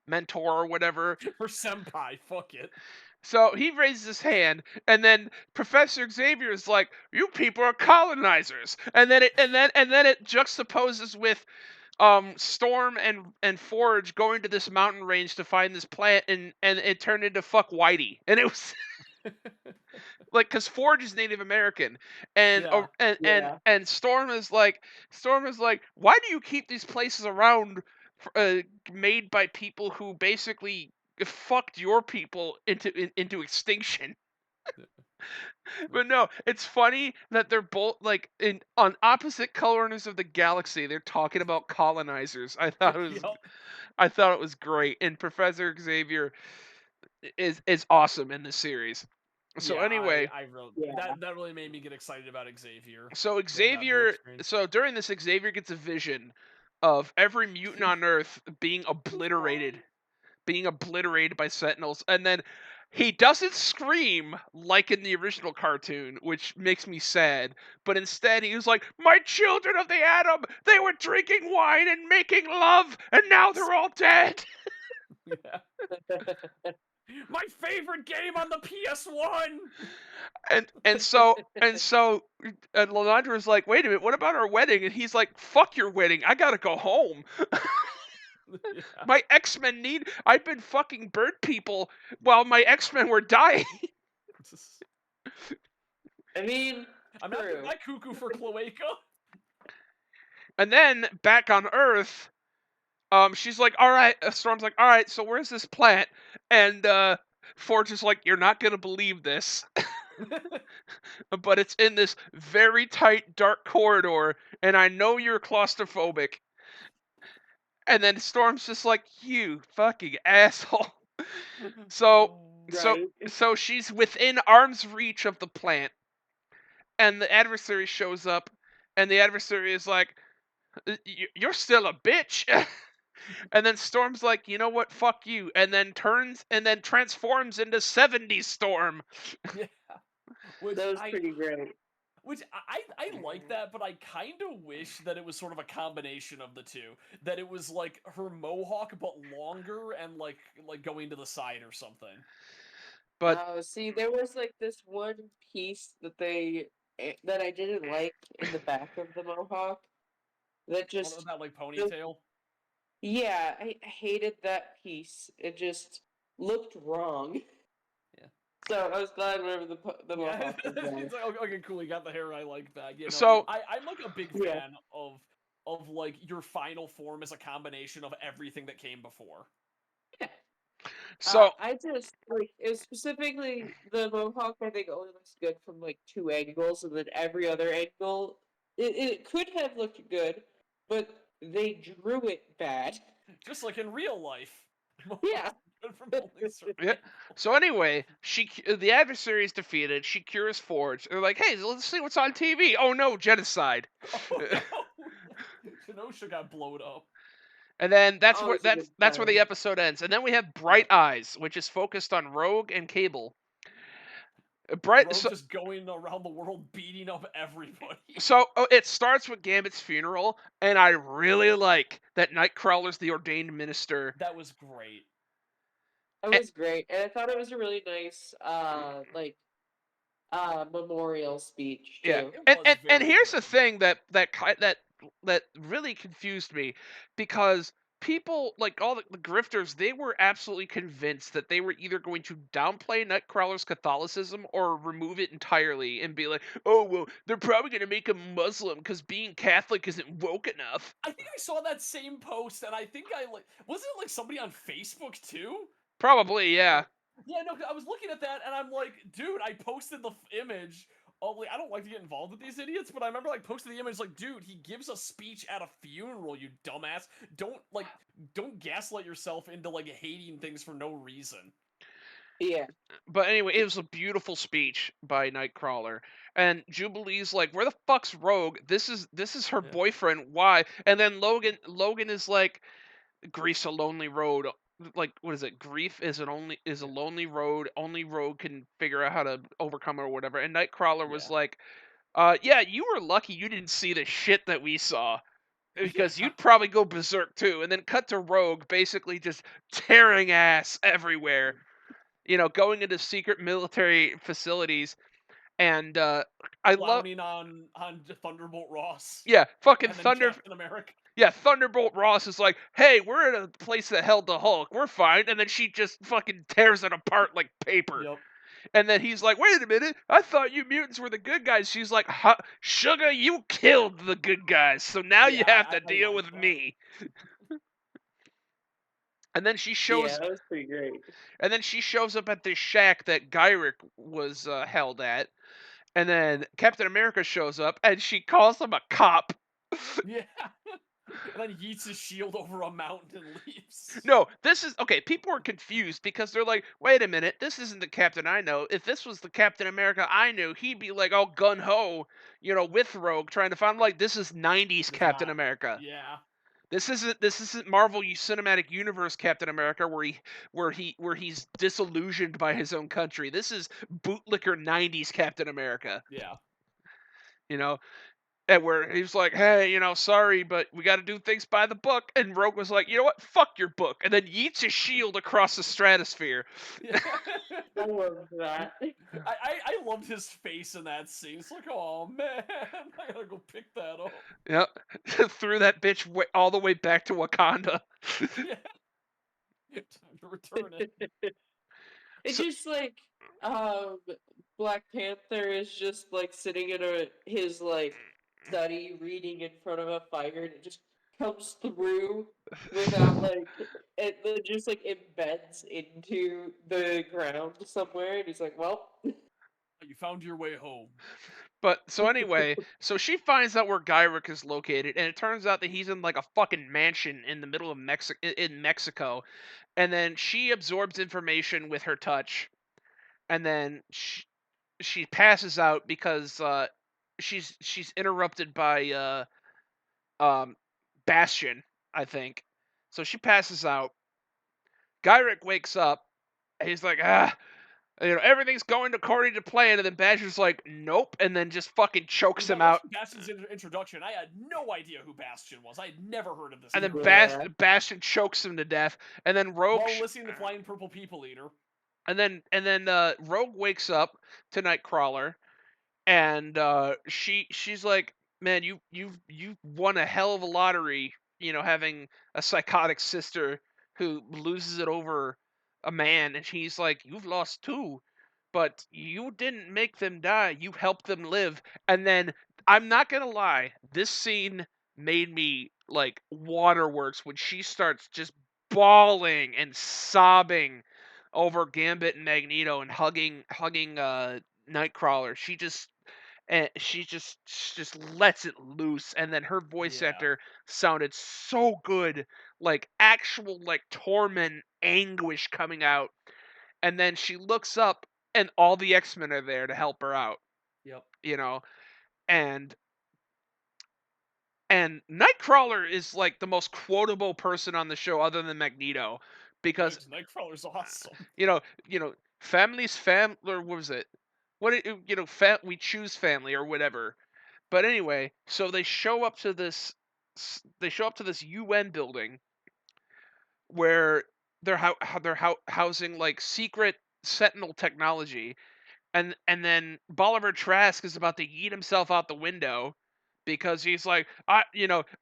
mentor or whatever. For senpai, fuck it. So he raises his hand, and then Professor Xavier is like, "You people are colonizers," and then it juxtaposes with Storm and Forge going to this mountain range to find this plant, and it turned into fuck Whitey, and it was like, because Forge is Native American, and Yeah. and Storm is like, why do you keep these places around, made by people who basically fucked your people into extinction? But no, it's funny that they're both like on opposite corners of the galaxy. They're talking about colonizers. Yep. I thought it was great, and Professor Xavier is awesome in this series. So Yeah, anyway, I really Yeah. that really made me get excited about Xavier. so That whole Xavier, experience. so during this, Xavier gets a vision of every mutant on Earth being obliterated by Sentinels, and then he doesn't scream like in the original cartoon, which makes me sad. But instead, he was like, "My children of the atom, they were drinking wine and making love, and now they're all dead." Yeah. My favorite game on the PS1. And Lalandra is like, "Wait a minute, what about our wedding?" And he's like, "Fuck your wedding, I gotta go home." Yeah. My X-Men I've been fucking bird people while my X-Men were dying. I mean, I'm true. not cuckoo for cloaca. And then back on Earth, she's like, "All right." Storm's like, "All right, so where's this plant?" And Forge is like, "You're not gonna believe this, but it's in this very tight, dark corridor, and I know you're claustrophobic." And then Storm's just like, "You fucking asshole." So so Right. so she's within arm's reach of the plant, and the adversary shows up, and the adversary is like, You're still a bitch." And then Storm's like, "You know what? Fuck you." And then transforms into 70s Storm. Yeah, which That was I pretty great. which I like that, but I kind of wish that it was sort of a combination of the two. That it was like her mohawk but longer and like going to the side or something. But Oh, see, there was like this one piece that I didn't like in the back of the mohawk that Oh, just that like the ponytail. yeah, I hated that piece. It just looked wrong. Yeah. So I was glad whenever the Yeah, mohawk was it's there. like okay, cool. You got the hair. I like that. You know, so I'm like a big Yeah. fan of like your final form as a combination of everything that came before. so I just like it was specifically the mohawk. I think only looks good from like two angles, and then every other angle it could have looked good, but they drew it bad. Just like in real life. Yeah. Mohawks are good from only certain yeah. angles. So anyway, the adversary is defeated. She cures Forge. They're like, "Hey, let's see what's on TV." Oh no, genocide. Oh no! Kenosha got blowed up. And then Always a good that's where the sign. episode ends. And then we have Bright Yep. Eyes, which is focused on Rogue and Cable. Bright Rogue just going around the world beating up everybody. it starts with Gambit's funeral, and I really like that Nightcrawler's the ordained minister. That was great. It And, was great, and I thought it was a really nice memorial speech yeah, too. It and, was and very here's the good. thing that really confused me, because people like all the grifters, they were absolutely convinced that they were either going to downplay Nightcrawler's Catholicism or remove it entirely and be like, "Oh well, they're probably going to make him Muslim because being Catholic isn't woke enough." I think I saw that same post, and I think I like wasn't it like somebody on Facebook too? Probably, yeah. Or yeah, no, 'cause I was looking at that, and I'm like, dude, I posted the image. Oh, like I don't like to get involved with these idiots, but I remember like posting the image, like, dude, he gives a speech at a funeral, you dumbass. Don't gaslight yourself into like hating things for no reason. Yeah. But anyway, it was a beautiful speech by Nightcrawler. And Jubilee's like, "Where the fuck's Rogue? This is her Yeah, boyfriend. Why?" And then Logan is like, "Grief's a lonely road. Like, what is it? Grief is a yeah, lonely road. Only Rogue can figure out how to overcome it or whatever." And Nightcrawler was yeah, like, yeah, you were lucky you didn't see the shit that we saw, because yeah. you'd probably go berserk too." And then cut to Rogue basically just tearing ass everywhere, going into secret military facilities. And I love, Clowning on Thunderbolt Ross yeah, fucking and then Thunder. Captain America. Yeah, Thunderbolt Ross is like, "Hey, we're in a place that held the Hulk. We're fine." And then she just fucking tears it apart like paper. Yep. And then he's like, "Wait a minute, I thought you mutants were the good guys." She's like, huh, "Sugar, you killed the good guys, so now you Yeah, have to I deal like with that. me." And then Yeah, that was pretty great. she shows up at this shack that Gyrick was held at. And then Captain America shows up, and she calls him a cop. Yeah. And then yeets his shield over a mountain and leaves. No, this is okay. People are confused because they're like, "Wait a minute, this isn't the Captain I know. If this was the Captain America I knew, he'd be like all gun ho, with Rogue trying to find." Like, this is '90s Does Captain not. America. Yeah. This isn't Marvel Cinematic Universe Captain America where he's disillusioned by his own country. This is bootlicker '90s Captain America. Yeah. You know, And where he was like, "Hey, sorry, but we got to do things by the book." And Rogue was like, "You know what? Fuck your book." And then yeets his shield across the stratosphere. Yeah. I love that. I loved his face in that scene. It's like, oh man, I gotta go pick that up. Yep. Threw that bitch all the way back to Wakanda. Yeah. Time to return it. It's So, just like Black Panther is just like sitting in his like study reading in front of a fire, and it just comes through without like it just like embeds into the ground somewhere, and he's like, "Well, You found your way home. But so anyway, so she finds out where Gyrick is located, and it turns out that he's in like a fucking mansion in the middle of Mexico. And then she absorbs information with her touch, and then she passes out because she's interrupted by um Bastion, I think. So she passes out. Gyrick wakes up. And he's like, everything's going according to plan, and then Bastion's like, nope, and then just fucking chokes Now, him out. watching Bastion's introduction, I had no idea who Bastion was. I had never heard of this And then character. Yeah. Bastion chokes him to death, and then While listening to Flying Purple People Eater. Rogue wakes up to Nightcrawler, and she's like, man, you won a hell of a lottery, having a psychotic sister who loses it over a man. And he's like, you've lost two, but you didn't make them die, you helped them live. And then, I'm not gonna lie, this scene made me like waterworks when she starts just bawling and sobbing over Gambit and Magneto and hugging Nightcrawler. She just lets it loose, and then her voice Yeah. actor sounded so good, like actual like torment, anguish coming out. And then she looks up, and all the X-Men are there to help her out, Yep. you know. And Nightcrawler is like the most quotable person on the show other than Magneto, because Dude, Nightcrawler's awesome. you know, family's or what was it? We choose family or whatever. But anyway, so they show up to this UN building where they're housing like secret Sentinel technology, and then Bolivar Trask is about to yeet himself out the window because he's like, I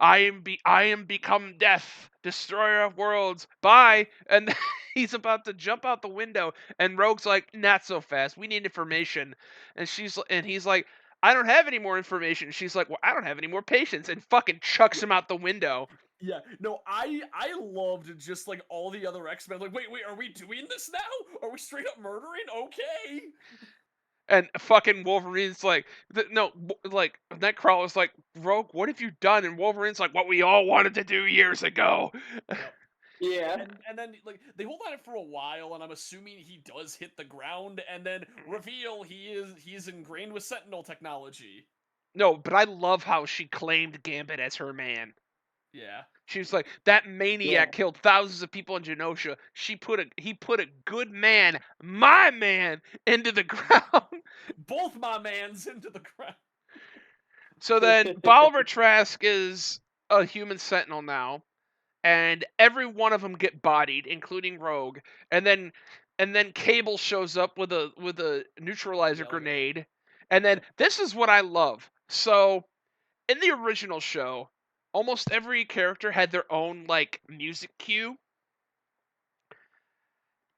am become death, destroyer of worlds, bye. And he's about to jump out the window, and Rogue's like, not so fast, we need information. And he's like, I don't have any more information. She's like, well, I don't have any more patience, and fucking chucks him out the window. Yeah, no, I loved just like all the other X-Men. Like, wait, are we doing this now? Are we straight up murdering? Okay. And fucking Wolverine's like, no, like Nightcrawler's like, Rogue, what have you done? And Wolverine's like, what we all wanted to do years ago. Yep. Yeah. And then like they hold on it for a while, and I'm assuming he does hit the ground, and then reveal he's ingrained with Sentinel technology. No, but I love how she claimed Gambit as her man. Yeah. She was like, that Yeah. maniac killed thousands of people in Genosha. He put a good man, my man, into the ground. Both my mans into the ground. So then Bolivar Trask is a human sentinel now, and every one of them get bodied, including Rogue. And then Cable shows up with a neutralizer Hell yeah. grenade. And then this is what I love. So in the original show, almost every character had their own like music cue.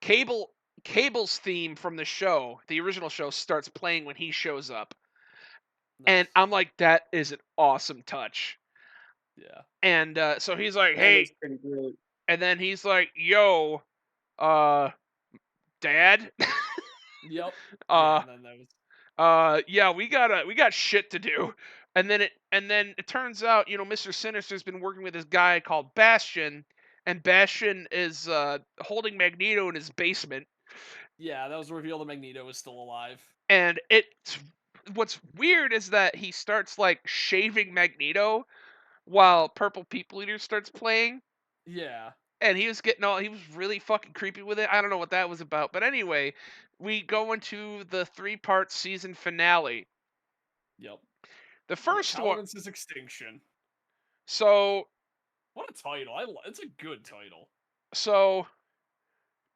Cable's theme from the show, the original show, starts playing when he shows up. And Nice. I'm like, that is an awesome touch. Yeah. And so he's like, That is hey, pretty great. and then he's like, yo, Dad? Yep. uh Yeah, and then that was yeah, we got shit to do. And then it turns out, Mr. Sinister's been working with this guy called Bastion, and Bastion is holding Magneto in his basement. yeah, that was revealed that Magneto is still alive. And what's weird is that he starts like shaving Magneto while Purple People Eater starts playing. Yeah. And he was really fucking creepy with it. I don't know what that was about. But anyway, we go into the 3-part season finale. Yep. The Yeah, first one. Tolerance's Extinction. So What a title! It's a good title. so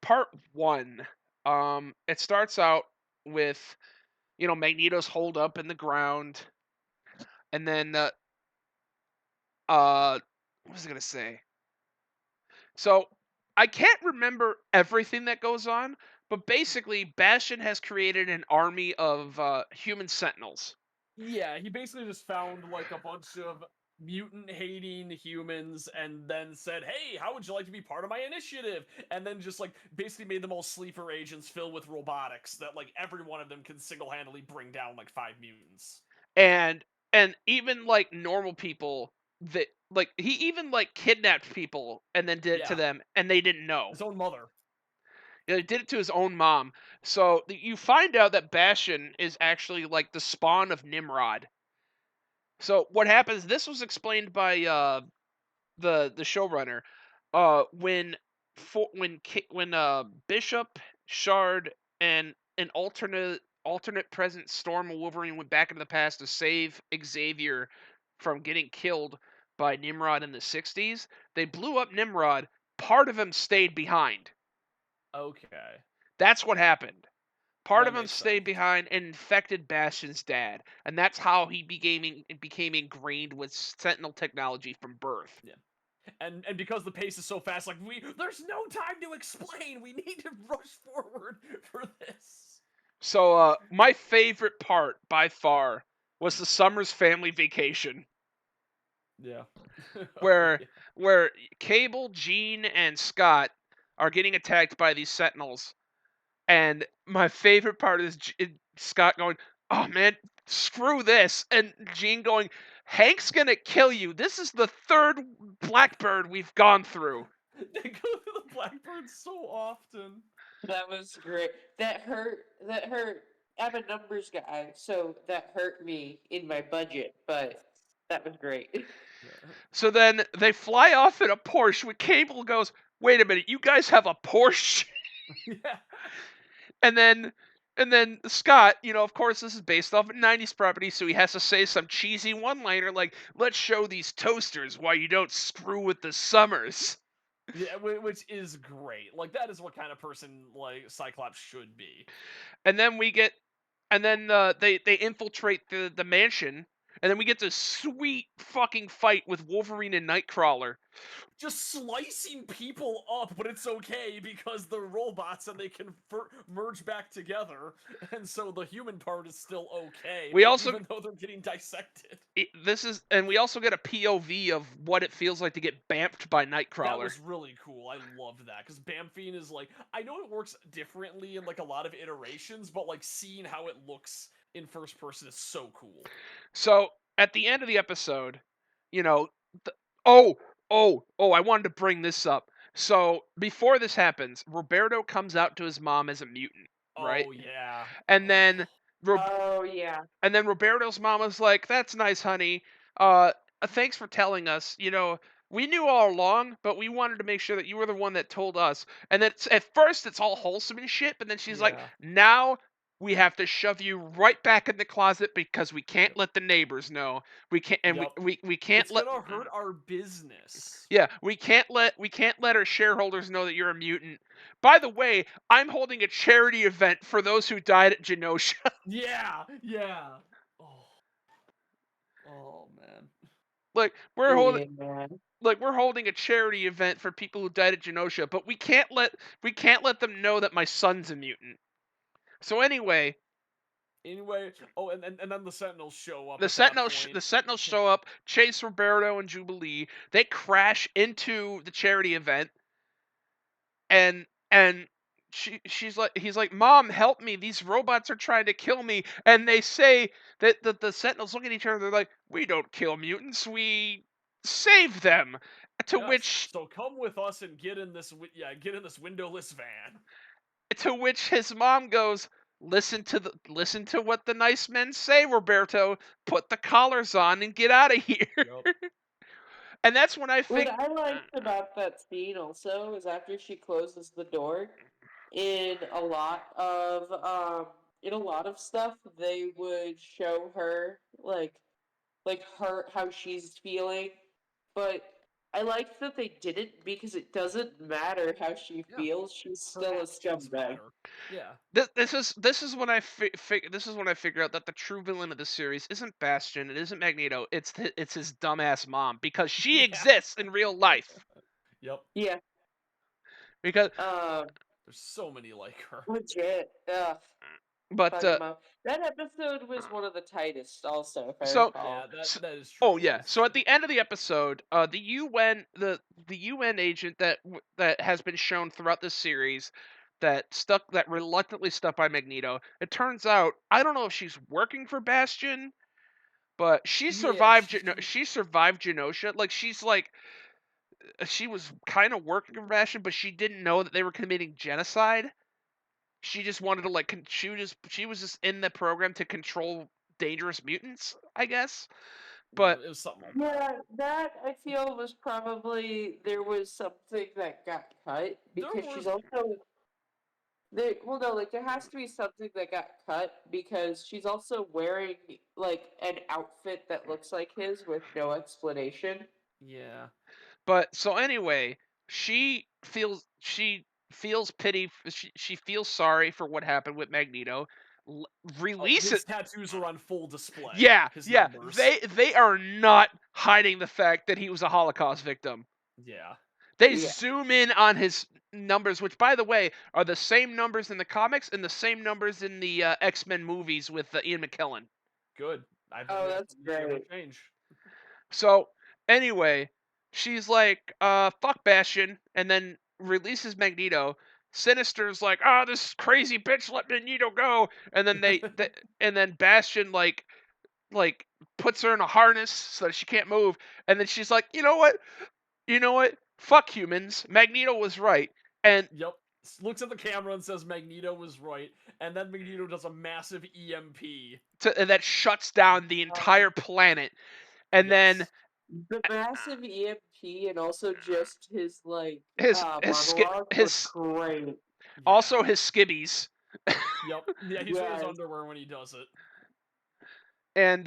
part 1, it starts out with Magneto's holed up in the ground, and then what was I gonna say? So I can't remember everything that goes on, but basically Bastion has created an army of human sentinels. Yeah, he basically just found like a bunch of mutant-hating humans, and then said, "Hey, how would you like to be part of my initiative?" And then just like basically made them all sleeper agents filled with robotics that like every one of them can single-handedly bring down like 5 mutants. and even like normal people that like he even like kidnapped people and then did it to Yeah, them and they didn't know. his own mother. He did it to his own mom. So you find out that Bastion is actually like the spawn of Nimrod. So what happens? This was explained by the showrunner. When Bishop, Shard, and an alternate present Storm and Wolverine went back into the past to save Xavier from getting killed by Nimrod in the 60s, they blew up Nimrod. Part of him stayed behind. Okay, That's what happened. Part that of him makes stayed sense. behind and infected Bastion's dad, and that's how he became ingrained with Sentinel technology from birth. Yeah. And because the pace is so fast, like there's no time to explain. We need to rush forward for this. So, my favorite part by far was the summer's family vacation, Yeah. Oh, where yeah. where Cable, Jean, and Scott are getting attacked by these Sentinels, and my favorite part is Scott going, "Oh man, screw this," and Jean going, "Hank's gonna kill you. This is the third Blackbird we've gone through." They go to the Blackbirds so often. That was great. That hurt. That hurt. I'm a numbers guy, so that hurt me in my budget, but that was great. Yeah. So then they fly off in a Porsche. With Cable goes, "Wait a minute, you guys have a Porsche?" Yeah. And then Scott, of course this is based off a 90s property, so he has to say some cheesy one-liner like, "Let's show these toasters why you don't screw with the Summers." Yeah, which is great. Like that is what kind of person like Cyclops should be. And then we get and then they infiltrate the mansion, and then we get this sweet fucking fight with Wolverine and Nightcrawler. Just slicing people up, but it's okay because they're robots and they can merge back together, and so the human part is still okay, We also even though they're getting dissected. we also get a POV of what it feels like to get bamped by That Nightcrawler. was really cool. I loved that because Bamfine is like, I know it works differently in like a lot of iterations, but like seeing how it looks in first person is so cool. So at the end of the episode, you know, th- oh, I wanted to bring this up. So before this happens, Roberto comes out to his mom as a mutant, right? Oh yeah. And then Oh yeah. And then Roberto's mom was like, "That's nice, honey. Uh, thanks for telling us. We knew all along, but we wanted to make sure that you were the one that told us." And then at first it's all wholesome and shit, but then she's like, Yeah. "Now we have to shove you right back in the closet because we can't Yep. let the neighbors know. We can't, and Yep. we can't It's let." gonna hurt our business. Yeah, we can't let our shareholders know that you're a mutant. By the way, I'm holding a charity event for those who died at Genosha. Yeah. Yeah. Oh. Oh man. like we're holding Yeah, man. like we're holding a charity event for people who died at Genosha, but we can't let them know that my son's a mutant. So anyway, Anyway, oh, and then the Sentinels show up the at that Sentinels sh- point. the Sentinels show up, chase Roberto and Jubilee. They crash into the charity event, and he's like, "Mom, help me! These robots are trying to kill me." And they say that the Sentinels look at each other. They're like, "We don't kill mutants. We save them." To Yes. which So come with us and get in this. Get in this windowless van. To which his mom goes, listen to what the nice men say, Roberto. Put the collars on and get out of here." Yep. And that's when I What think I liked about that scene also is after she closes the door, in a lot of stuff they would show her like her how she's feeling, but I liked that they didn't because it doesn't matter how she Yeah. feels. She's Her still a actions scumbag. matter. Yeah. this is when I figure out that the true villain of the series isn't Bastion, it isn't Magneto, it's his dumbass mom because she Yeah. exists in real life. Yep. Yeah. Because Um. There's so many like her. Legit. Ugh. but Fucking mom. That episode was one of the tightest, also, if I so Yeah, recall. that is Oh true. yeah. So at the end of the episode, the UN agent that has been shown throughout this series that reluctantly stuck by Magneto. It turns out I don't know if she's working for Bastion But she Yeah, survived. She survived Genosha. Like she was kind of working compassion, but she didn't know that they were committing genocide. She just wanted to like she was just in the program to control dangerous mutants, I guess. yeah, But it was something like that. Yeah, that I feel was probably there was something that got cut There because were, she's also there. Well, no, like there has to be something that got cut because she's also wearing like an outfit that looks like his with no explanation. yeah. so anyway, she feels pity. She feels sorry for what happened with Magneto. l- Oh, Release it. his tattoos are on full display. Yeah, His yeah. numbers. They are not hiding the fact that he was a Holocaust victim. Yeah. They Yeah. zoom in on his numbers, which, by the way, are the same numbers in the comics and the same numbers in the X-Men movies with Ian McKellen. Good. I Oh, didn't that's ever great. change. So anyway, she's like, fuck Bastion, and then releases Magneto. Sinister's like, oh, this crazy bitch let Magneto go, and then and then Bastion like puts her in a harness so that she can't move, and then she's like, you know what, fuck humans, Magneto was right, and Yep. Looks at the camera and says Magneto was right, and then Magneto does a massive EMP. and that shuts down the entire planet, and then Yes. The massive EMP and also just his like monologue was his great. also Yeah. his skibbies. Yep. Yeah, he's wearing his Yes. underwear when he does it. And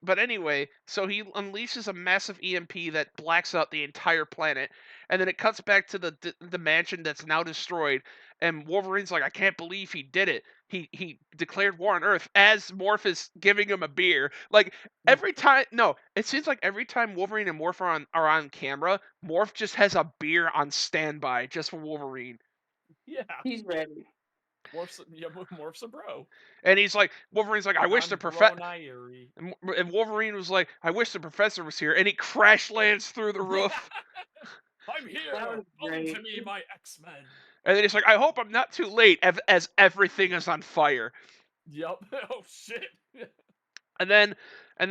but anyway, so he unleashes a massive EMP that blacks out the entire planet, and then it cuts back to the mansion that's now destroyed. And Wolverine's like, I can't believe he did it. He declared war on Earth as Morph is giving him a beer. Like every time, no, it seems like every time Wolverine and Morph are on camera, Morph just has a beer on standby just for Wolverine. Yeah. He's ready. Morph's a bro. And Wolverine's like, I wish I'm the professor. bro Nairi. And Wolverine was like, I wish the professor was here. And he crash lands through the Yeah. roof. I'm here. That was Come to great. me, my X-Men. And then he's like, I hope I'm not too late as everything is on fire. Yep. Oh shit. And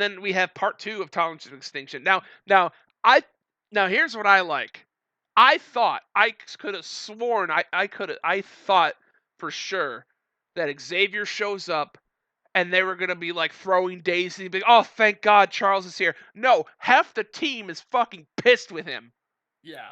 then we have part 2 of Tolerance of Extinction. I now here's what I like. I could have sworn I thought for sure that Xavier shows up and they were gonna be like throwing Daisy, be like, oh thank God Charles is here. No, half the team is fucking pissed with him. Yeah.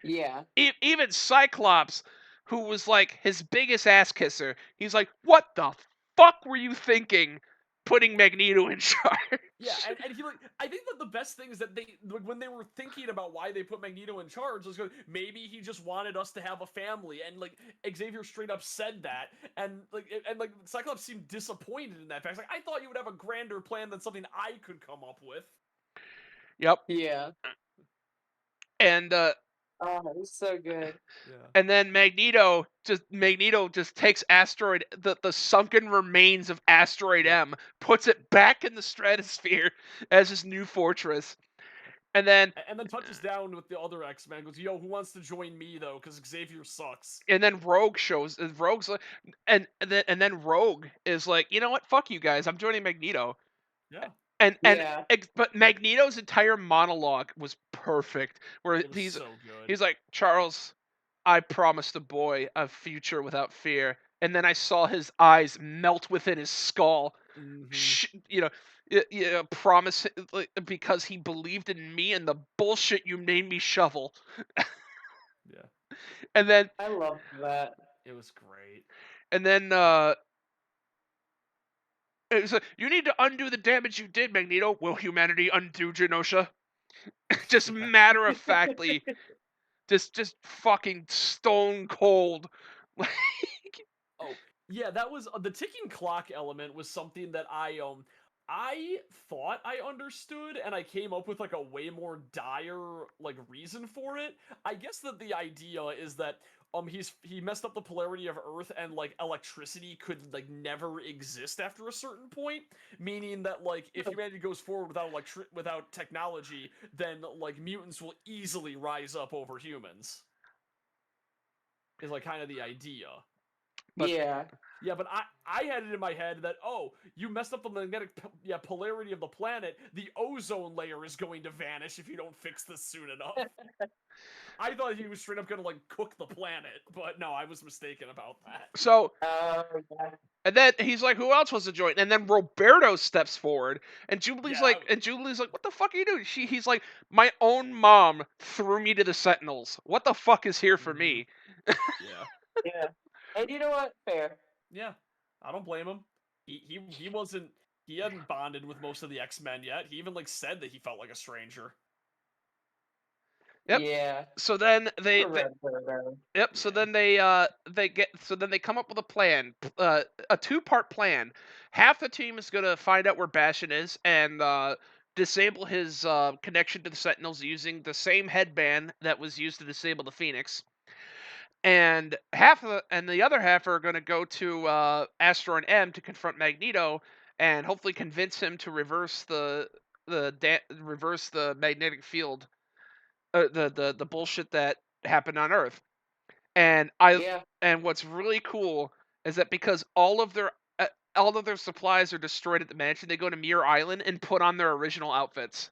Yeah. Even Cyclops, who was like his biggest ass kisser, he's like, what the fuck were you thinking putting Magneto in charge? Yeah, and he like I think that the best thing is that they like, when they were thinking about why they put Magneto in charge was maybe he just wanted us to have a family, and like Xavier straight up said that, and like Cyclops seemed disappointed in that fact. Like I thought you would have a grander plan than something I could come up with. Yep. Yeah. And Oh, it was so good. Yeah. and then Magneto just takes the sunken remains of Asteroid Yep. M, puts it back in the stratosphere as his new fortress. And then And then touches down with the other X-Men. Goes, yo, who wants to join me though? Because Xavier sucks. Rogue shows. Rogue's like, and then Rogue is like, you know what? Fuck you guys. I'm joining Magneto. Yeah, Yeah. But Magneto's entire monologue was perfect. Where it was so good. he's like, Charles, I promised the boy a future without fear, and then I saw his eyes melt within his skull. Mm-hmm. Promise because he believed in me and the bullshit you made me shovel. Yeah, And then I loved that. it was great. and then it's like, you need to undo the damage you did, Magneto. Will humanity undo Genosha? Just Yeah. matter of factly, just fucking stone cold. Oh, yeah, that was the ticking clock element was something that I thought I understood and I came up with like a way more dire like reason for it. I guess that the idea is that he messed up the polarity of Earth and like electricity could like never exist after a certain point, meaning that like if humanity goes forward without technology, then like mutants will easily rise up over humans. Is like kind of the idea. But Yeah. Yeah, but I had it in my head that, oh, you messed up the magnetic polarity of the planet. The ozone layer is going to vanish if you don't fix this soon enough. I thought he was straight up going to like cook the planet, but no, I was mistaken about that. So, Oh, yeah. and then he's like, "Who else was to join?" And then Roberto steps forward, and Yeah, Jubilee's like, "What the fuck are you doing?" He's like, "My own mom threw me to the Sentinels. What the fuck is here for mhm, me?" yeah, Yeah. And you know what? Fair. yeah. I don't blame him. He wasn't he hadn't bonded with most of the X-Men yet. He even like said that he felt like a stranger. Yep. Yeah. So then Poor Red Birdo. yep. So Yeah, then they come up with a plan, a two-part plan. Half the team is gonna find out where Bastion is and disable his connection to the Sentinels using the same headband that was used to disable the Phoenix. And the other half are gonna go to Asteroid M to confront Magneto and hopefully convince him to reverse reverse the magnetic field, the bullshit that happened on Earth. And Yeah. what's really cool is that because all of their supplies are destroyed at the mansion, they go to Muir Island and put on their original outfits.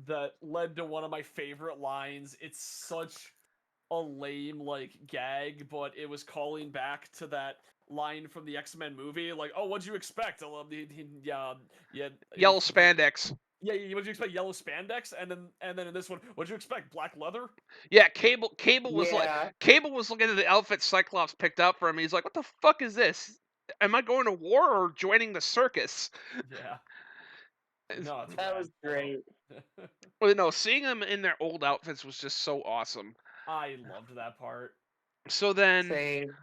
that led to one of my favorite lines. It's such a lame like gag, but it was calling back to that line from the X-Men movie. Like, oh, what'd you expect? I love yeah, yeah, Yellow spandex. yeah. What'd you expect? Yellow spandex, and then in this one, what'd you expect? Black leather? Yeah, Yeah. Cable was looking at the outfit Cyclops picked up for him. He's like, "What the fuck is this? Am I going to war or joining the circus?" Yeah, no, it's That rad. was great. Well, no, seeing them in their old outfits was just so awesome. I loved that part. So then Same.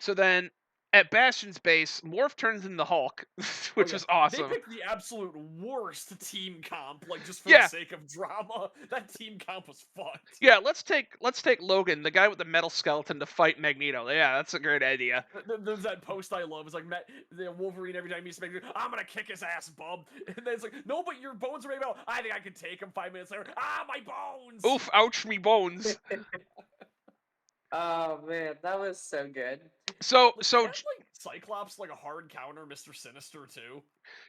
So then, at Bastion's base, Morph turns into Hulk, Oh which yeah, was they awesome. picked the absolute worst team comp, like just for the Yeah, sake of drama. That team comp was fucked. yeah. Let's take Logan, the guy with the metal skeleton, to fight Magneto. Yeah, that's a great idea. There's that post I love. It's like the Wolverine every time he meets Magneto, I'm gonna kick his ass, bub. And then it's like, no, but your bones are made out. I think I can take him. 5 minutes later, my bones. Oof! Ouch! Me bones. Oh man, that was so good. So Like, so can't like Cyclops like a hard counter Mr. Sinister too?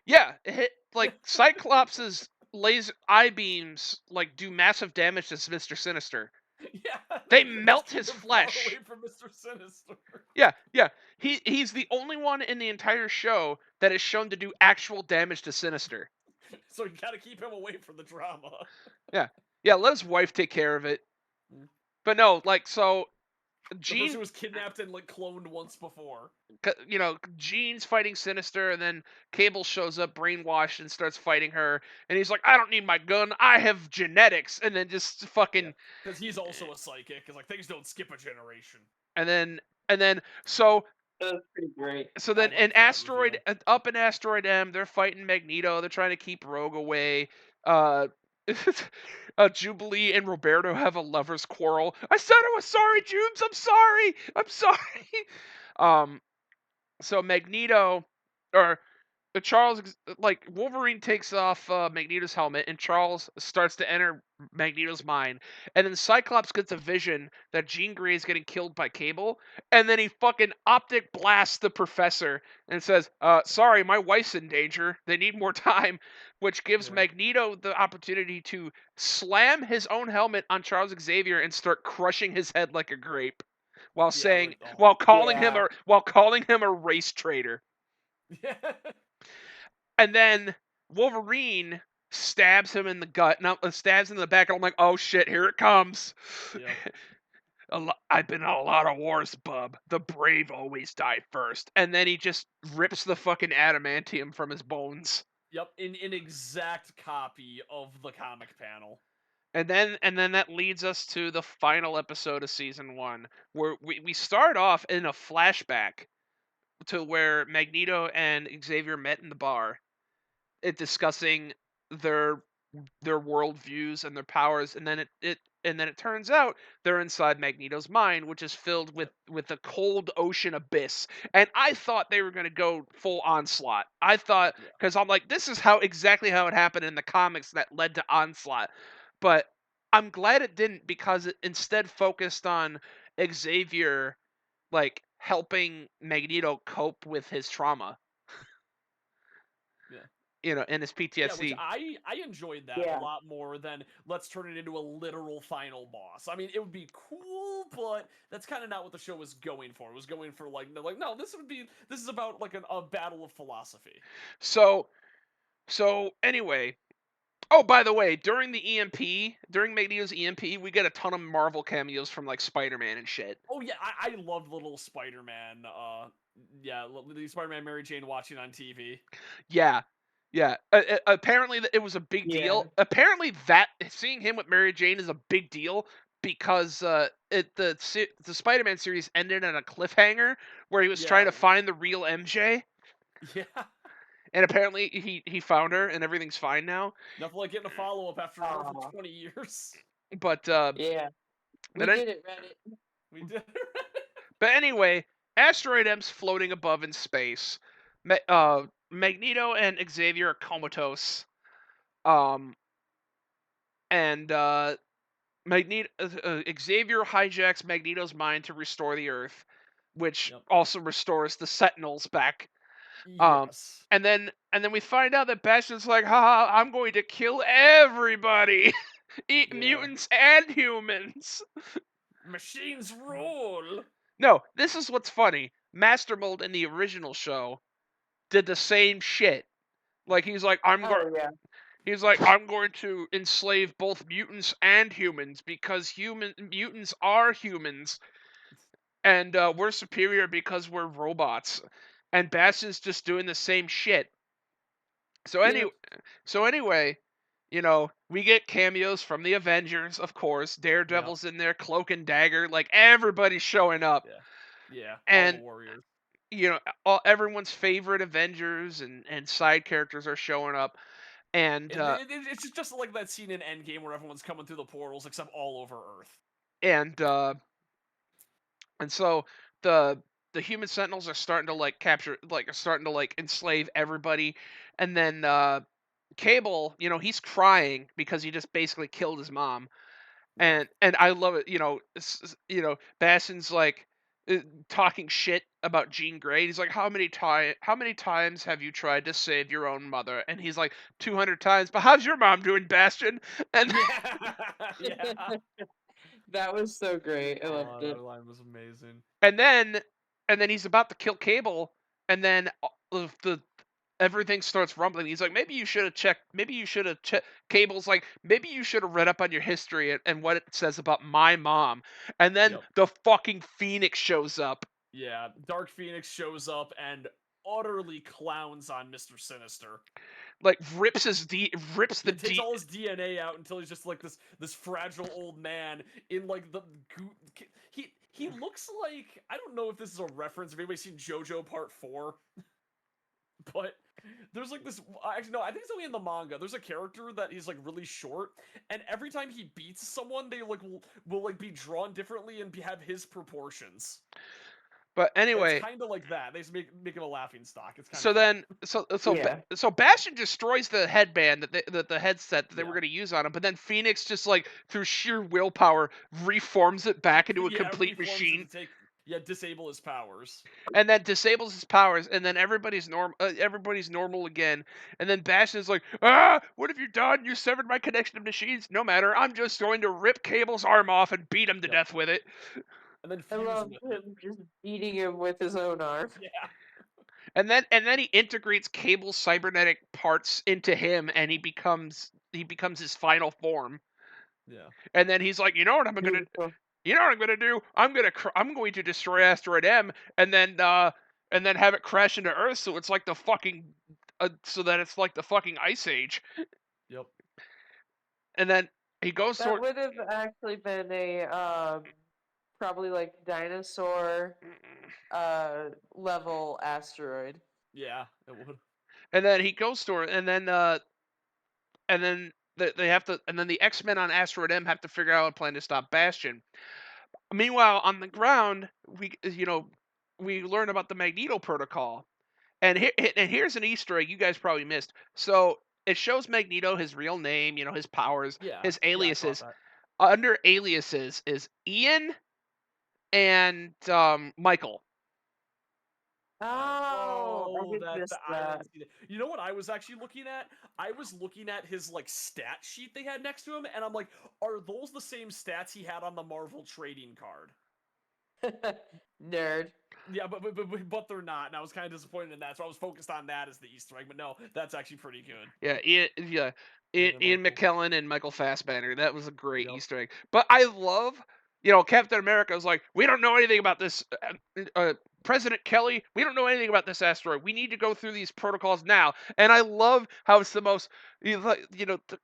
yeah, it hit like Cyclops's laser eye beams like do massive damage to Mister Sinister. Yeah, They just melt keep his him far flesh. away from Mr. Sinister. Yeah, yeah. He's the only one in the entire show that is shown to do actual damage to Sinister. So you gotta keep him away from the drama. Yeah. Yeah, let his wife take care of it. Mm. But no, like so The person Jean who was kidnapped and like cloned once before. Jean's fighting Sinister and then Cable shows up brainwashed and starts fighting her and he's like, "I don't need my gun. I have genetics." And then just Yeah, fucking because he's also a psychic. Cause like things don't skip a generation. and then and then so That was pretty great. so I then liked that reveal. up in Asteroid M, they're fighting Magneto. They're trying to keep Rogue away. Uh, Jubilee and Roberto have a lovers quarrel. I said I was sorry, Jubes. I'm sorry. I'm sorry. um, so Magneto or Charles, like Wolverine takes off Magneto's helmet, and Charles starts to enter Magneto's mind, and then Cyclops gets a vision that Jean Grey is getting killed by Cable, and then he fucking optic blasts the Professor and says, "Sorry, my wife's in danger. They need more time," which gives Yeah, Magneto the opportunity to slam his own helmet on Charles Xavier and start crushing his head like a grape, while yeah, saying, like oh Yeah. while calling him a race traitor. yeah, And then Wolverine stabs him in the gut, and stabs him in the back, and I'm like, oh shit, here it comes. yep, I've been in a lot of wars, bub. The brave always die first. And then he just rips the fucking adamantium from his bones. yep. In an exact copy of the comic panel. And then that leads us to the final episode of season 1, where we start off in a flashback to where Magneto and Xavier met in the bar, discussing their worldviews and their powers, and then it turns out they're inside Magneto's mind, which is filled Yep. with a cold ocean abyss. And I thought they were going to go full onslaught. I thought, Yeah. because I'm like, this is exactly how it happened in the comics that led to onslaught. But I'm glad it didn't, because it instead focused on Xavier like helping Magneto cope with his trauma, Yeah. and his Yeah, which PTSD. I enjoyed that a Yeah. lot more than let's turn it into a literal final boss. I mean, it would be cool, but that's kind of not what the show was going for. It was going for no, this is about like a battle of philosophy. So anyway, oh, by the way, during Magneto's EMP, we get a ton of Marvel cameos from like Spider-Man and shit. Oh yeah, I loved little Spider-Man. Yeah, the Spider-Man Mary Jane watching on TV. Yeah. Yeah. Apparently it was a big Yeah. deal. Apparently that seeing him with Mary Jane is a big deal because the Spider-Man series ended on a cliffhanger where he was trying Yeah, to find the real MJ, yeah. and apparently he found her and everything's fine now. Nothing like getting a follow-up after more than Aw. 20 years. But Yeah. We but an- did it, Reddit. We did. but anyway, Asteroid M's floating above in space. Magneto and Xavier are comatose. Um and Xavier hijacks Magneto's mind to restore the Earth, which Yep. also restores the Sentinels back. Yes. And then we find out that Bastion's like, haha, I'm going to kill everybody, eat Yeah. mutants and humans. Machines rule. No, this is what's funny. Master Mold in the original show did the same shit. Like Oh yeah. he's like, I'm going to enslave both mutants and humans because mutants are humans, and we're superior because we're robots. And Bastion's just doing the same shit. So Yeah. anyway, we get cameos from the Avengers, of course. Yep. Daredevil's in there, Cloak and Dagger, like everybody's showing up, Yeah. Yeah. All the and warriors. everyone's favorite Avengers and side characters are showing up, and It's just like that scene in Endgame where everyone's coming through the portals except all over Earth. and uh, and so the human sentinels are starting to like enslave everybody, and then Cable, he's crying because he just basically killed his mom, Yeah. and I love it. Bastion's like talking shit about Jean Grey. He's like, how many times have you tried to save your own mother? And he's like, 200 times. But how's your mom doing, Bastion? And Yeah. Yeah. That was so great. I Oh, loved it. that line was amazing. and then he's about to kill Cable, and then the everything starts rumbling. He's like, maybe you should have checked. Maybe you should have checked. Cable's like, maybe you should have read up on your history and what it says about my mom. And then Yep. the fucking Phoenix shows up. Yeah. Dark Phoenix shows up and utterly clowns on Mr. Sinister. Like rips He takes all his DNA out until he's just like this fragile old man in like the he looks like, I don't know if this is a reference, if anybody's seen JoJo Part 4, but there's like this, actually no, I think it's only in the manga. There's a character that he's like really short, and every time he beats someone, they like will like be drawn differently and have his proportions. But And anyway, it's kind of like that. They just make him a laughing stock. It's kind so of then Yeah. so Bastion destroys the headband the headset that they were Yeah. going to use on him, but then Phoenix just like through sheer willpower reforms it back into a Yeah, complete reforms machine, to disable his powers. and then disables his powers, and then everybody's normal again, and then Bastion's like, what have you done? You severed my connection to machines. No matter, I'm just going to rip Cable's arm off and beat him to Yep. death with it. And then I fuse love with it. him just beating him with his own arm. Yeah. And then he integrates Cable's cybernetic parts into him, and he becomes his final form. Yeah. And then he's like, Beautiful. you know what I'm gonna do? I'm going to destroy Asteroid M, and then have it crash into Earth, so it's like the fucking so that it's like the fucking Ice Age. Yep. And then he goes That toward. would have actually been a probably like dinosaur level asteroid. Yeah, it would. And then he goes toward, and then they have to, and then the X-Men on Asteroid M have to figure out a plan to stop Bastion. Meanwhile, on the ground, we learn about the Magneto Protocol, and here's an Easter egg you guys probably missed. So it shows Magneto his real name, his powers, Yeah. his Yeah, I caught aliases. that. Under aliases is Ian and Michael. Oh, I Oh, did miss I that. didn't see that. You know what I was actually looking at? I was looking at his like stat sheet they had next to him, and I'm like, are those the same stats he had on the Marvel trading card? Nerd. Yeah, but they're not, and I was kind of disappointed in that. So I was focused on that as the Easter egg. But no, that's actually pretty good. Yeah, Ian Michael. McKellen and Michael Fassbender. That was a great Yep. Easter egg. But I love, Captain America was like, we don't know anything about this. President Kelly, we don't know anything about this asteroid. We need to go through these protocols now. And I love how it's the most,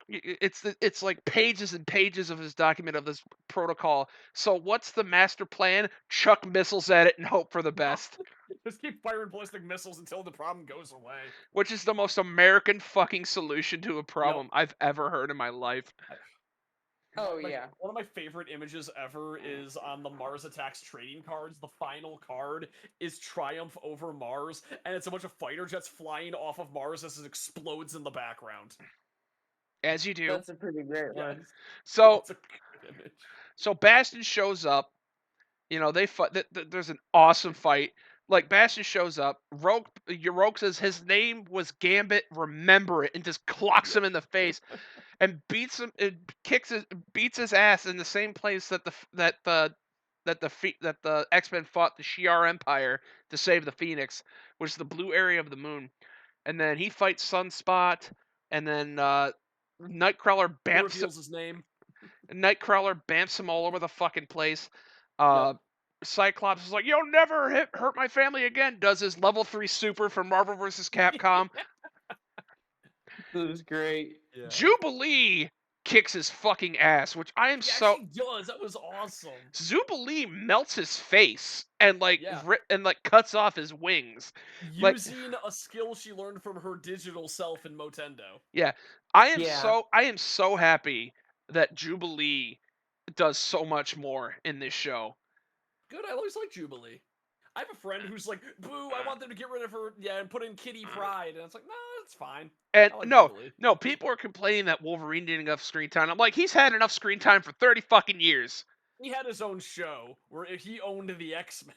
it's like pages and pages of his document of this protocol. So what's the master plan? Chuck missiles at it and hope for the best. Just keep firing ballistic missiles until the problem goes away. Which is the most American fucking solution to a Yep. problem I've ever heard in my life. Oh Like, yeah. one of my favorite images ever is on the Mars Attacks trading cards. The final card is Triumph over Mars, and it's a bunch of fighter jets flying off of Mars as it explodes in the background. As you do. That's a pretty great Yeah, one. So it's a good image. so Bastion shows up. They fight. There's an awesome fight. Like Bastion shows up. Rogue says his name was Gambit. Remember it, and just clocks him in the face and beats him. Beats his ass in the same place that the X-Men fought the Shi'ar Empire to save the Phoenix, which is the blue area of the moon. And then he fights Sunspot, and then Nightcrawler He bamps reveals his name. Nightcrawler bamps him all over the fucking place. Yep. Cyclops is like, "You'll never hurt my family again." Does his level 3 super from Marvel vs. Capcom. It was great. Yeah. Jubilee kicks his fucking ass, which I am He so. actually does. That was awesome. Jubilee melts his face and Yeah. cuts off his wings. Like, Using a skill she learned from her digital self in Motendo. yeah, Yeah. I am so happy that Jubilee does so much more in this show. Good. I always like Jubilee. I have a friend who's like, "Boo! I want them to get rid of her, yeah, and put in Kitty Pryde," and it's like, "No, that's fine." And I like no, Jubilee. no, people are complaining that Wolverine didn't enough screen time. I'm like, he's had enough screen time for 30 fucking years. He had his own show where he owned the X-Men.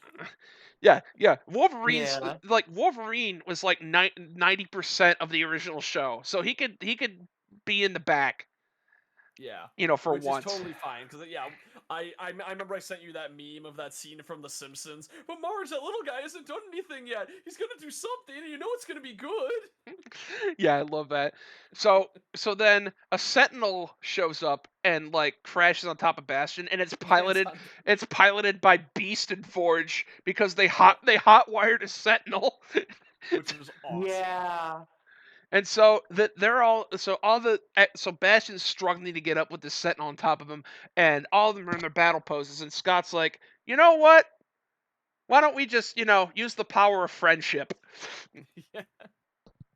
Yeah. Wolverine's Yeah. like Wolverine was like 90% of the original show, so he could be in the back, Yeah, for which is once. totally fine because yeah, I remember I sent you that meme of that scene from The Simpsons. But Marge, that little guy hasn't done anything yet. He's gonna do something, and you know it's gonna be good. Yeah, I love that. So then a Sentinel shows up and like crashes on top of Bastion, and Lands on- it's piloted by Beast and Forge because they hotwired a Sentinel. which was awesome. Yeah. And so that they're all so Bastion's struggling to get up with the Sentinel on top of him, and all of them are in their battle poses. And Scott's like, you know what? Why don't we just use the power of friendship? Yeah.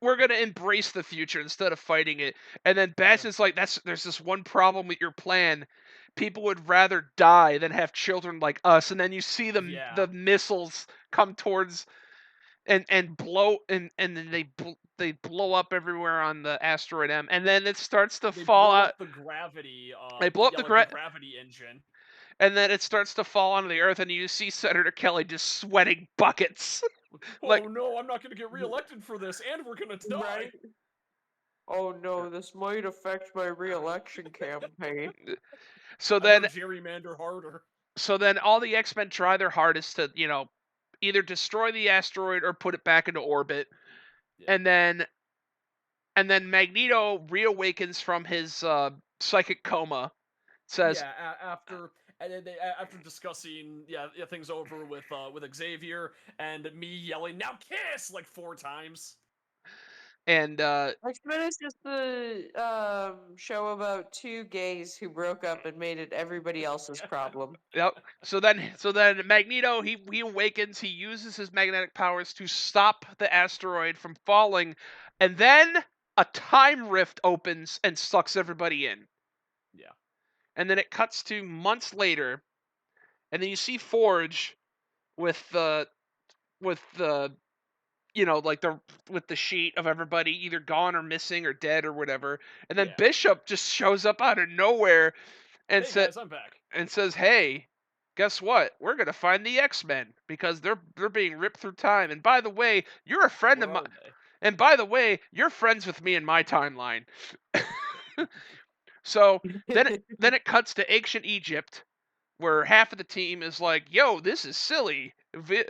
We're gonna embrace the future instead of fighting it. And then Bastion's like, there's this one problem with your plan. People would rather die than have children like us. And then you see Yeah. the missiles come towards and blow and then they blow up everywhere on the asteroid M, and then it starts to They fall blow out. up the gravity. They blow up yeah, the like the gravity engine. and then it starts to fall onto the Earth, and you see Senator Kelly just sweating buckets. Oh no, I'm not gonna get reelected for this, and we're gonna die. Right? Oh no, this might affect my re-election campaign. So I then better gerrymander harder. all the X-Men try their hardest to either destroy the asteroid or put it back into orbit. Yeah. And then Magneto reawakens from his psychic coma. Says, yeah, after discussing things over with Xavier and me yelling now kiss like 4 times. and X-Men is just the show about two gays who broke up and made it everybody else's problem. yep. So then Magneto he awakens. He uses his magnetic powers to stop the asteroid from falling, and then a time rift opens and sucks everybody in. Yeah. And then it cuts to months later, and then you see Forge with the with the with the sheet of everybody either gone or missing or dead or whatever. And then Yeah. Bishop just shows up out of nowhere and Hey guys, I'm back. and says, "Hey, guess what? We're gonna find the X-Men because they're being ripped through time. And by the way, you're a friend of Where my. are they? And by the way, you're friends with me in my timeline. So then it cuts to ancient Egypt, where half of the team is like, "Yo, this is silly.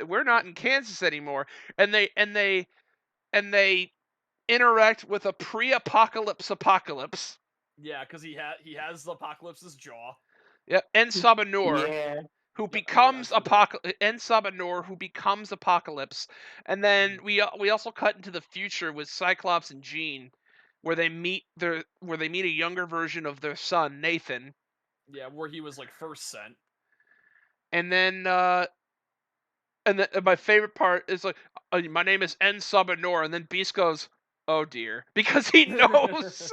We're not in Kansas anymore," and they interact with a pre-apocalypse. Yeah, because he has Apocalypse's jaw. Yep, and Sabanur, Yeah. who Yep, I becomes forgot. Apocalypse, and then Mhm. we also cut into the future with Cyclops and Jean, where they meet a younger version of their son Nathan, Yeah, where he was like first sent. and then my favorite part is like, my name is N Sabanur, and then Beast goes, "Oh dear," because he knows.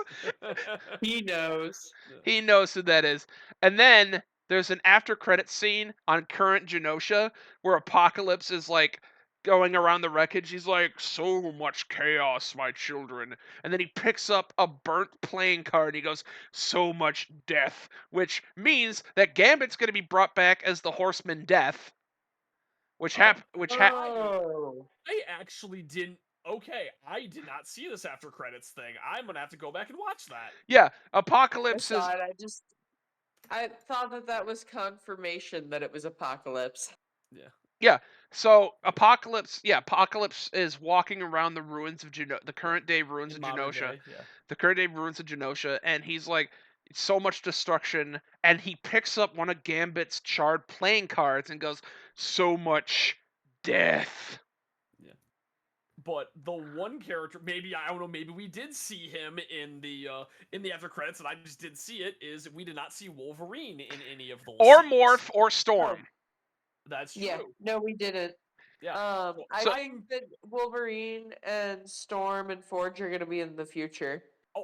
He knows. He knows who that is. And then there's an after credit scene on current Genosha where Apocalypse is like going around the wreckage. He's like, "So much chaos, my children." And then he picks up a burnt playing card and he goes, "So much death," which means that Gambit's going to be brought back as the Horseman Death, Oh, I Oh. I actually didn't. Okay, I did not see this after credits thing. I'm gonna have to go back and watch that. yeah, I Apocalypse is saw it. I thought that was confirmation that it was Apocalypse. Yeah, Yeah. So Apocalypse is walking around the ruins of the current day ruins in of modern Genosha, day. Yeah. and he's like, so much destruction, and he picks up one of Gambit's charred playing cards and goes, "So much death." Yeah. But the one character, maybe I don't know, maybe we did see him in the after credits, and I just didn't see it. Is we did not see Wolverine in any of those Or scenes. Morph or Oh, Storm. That's yeah. true. No, we didn't. Yeah. I So think that Wolverine and Storm and Forge are gonna be in the future.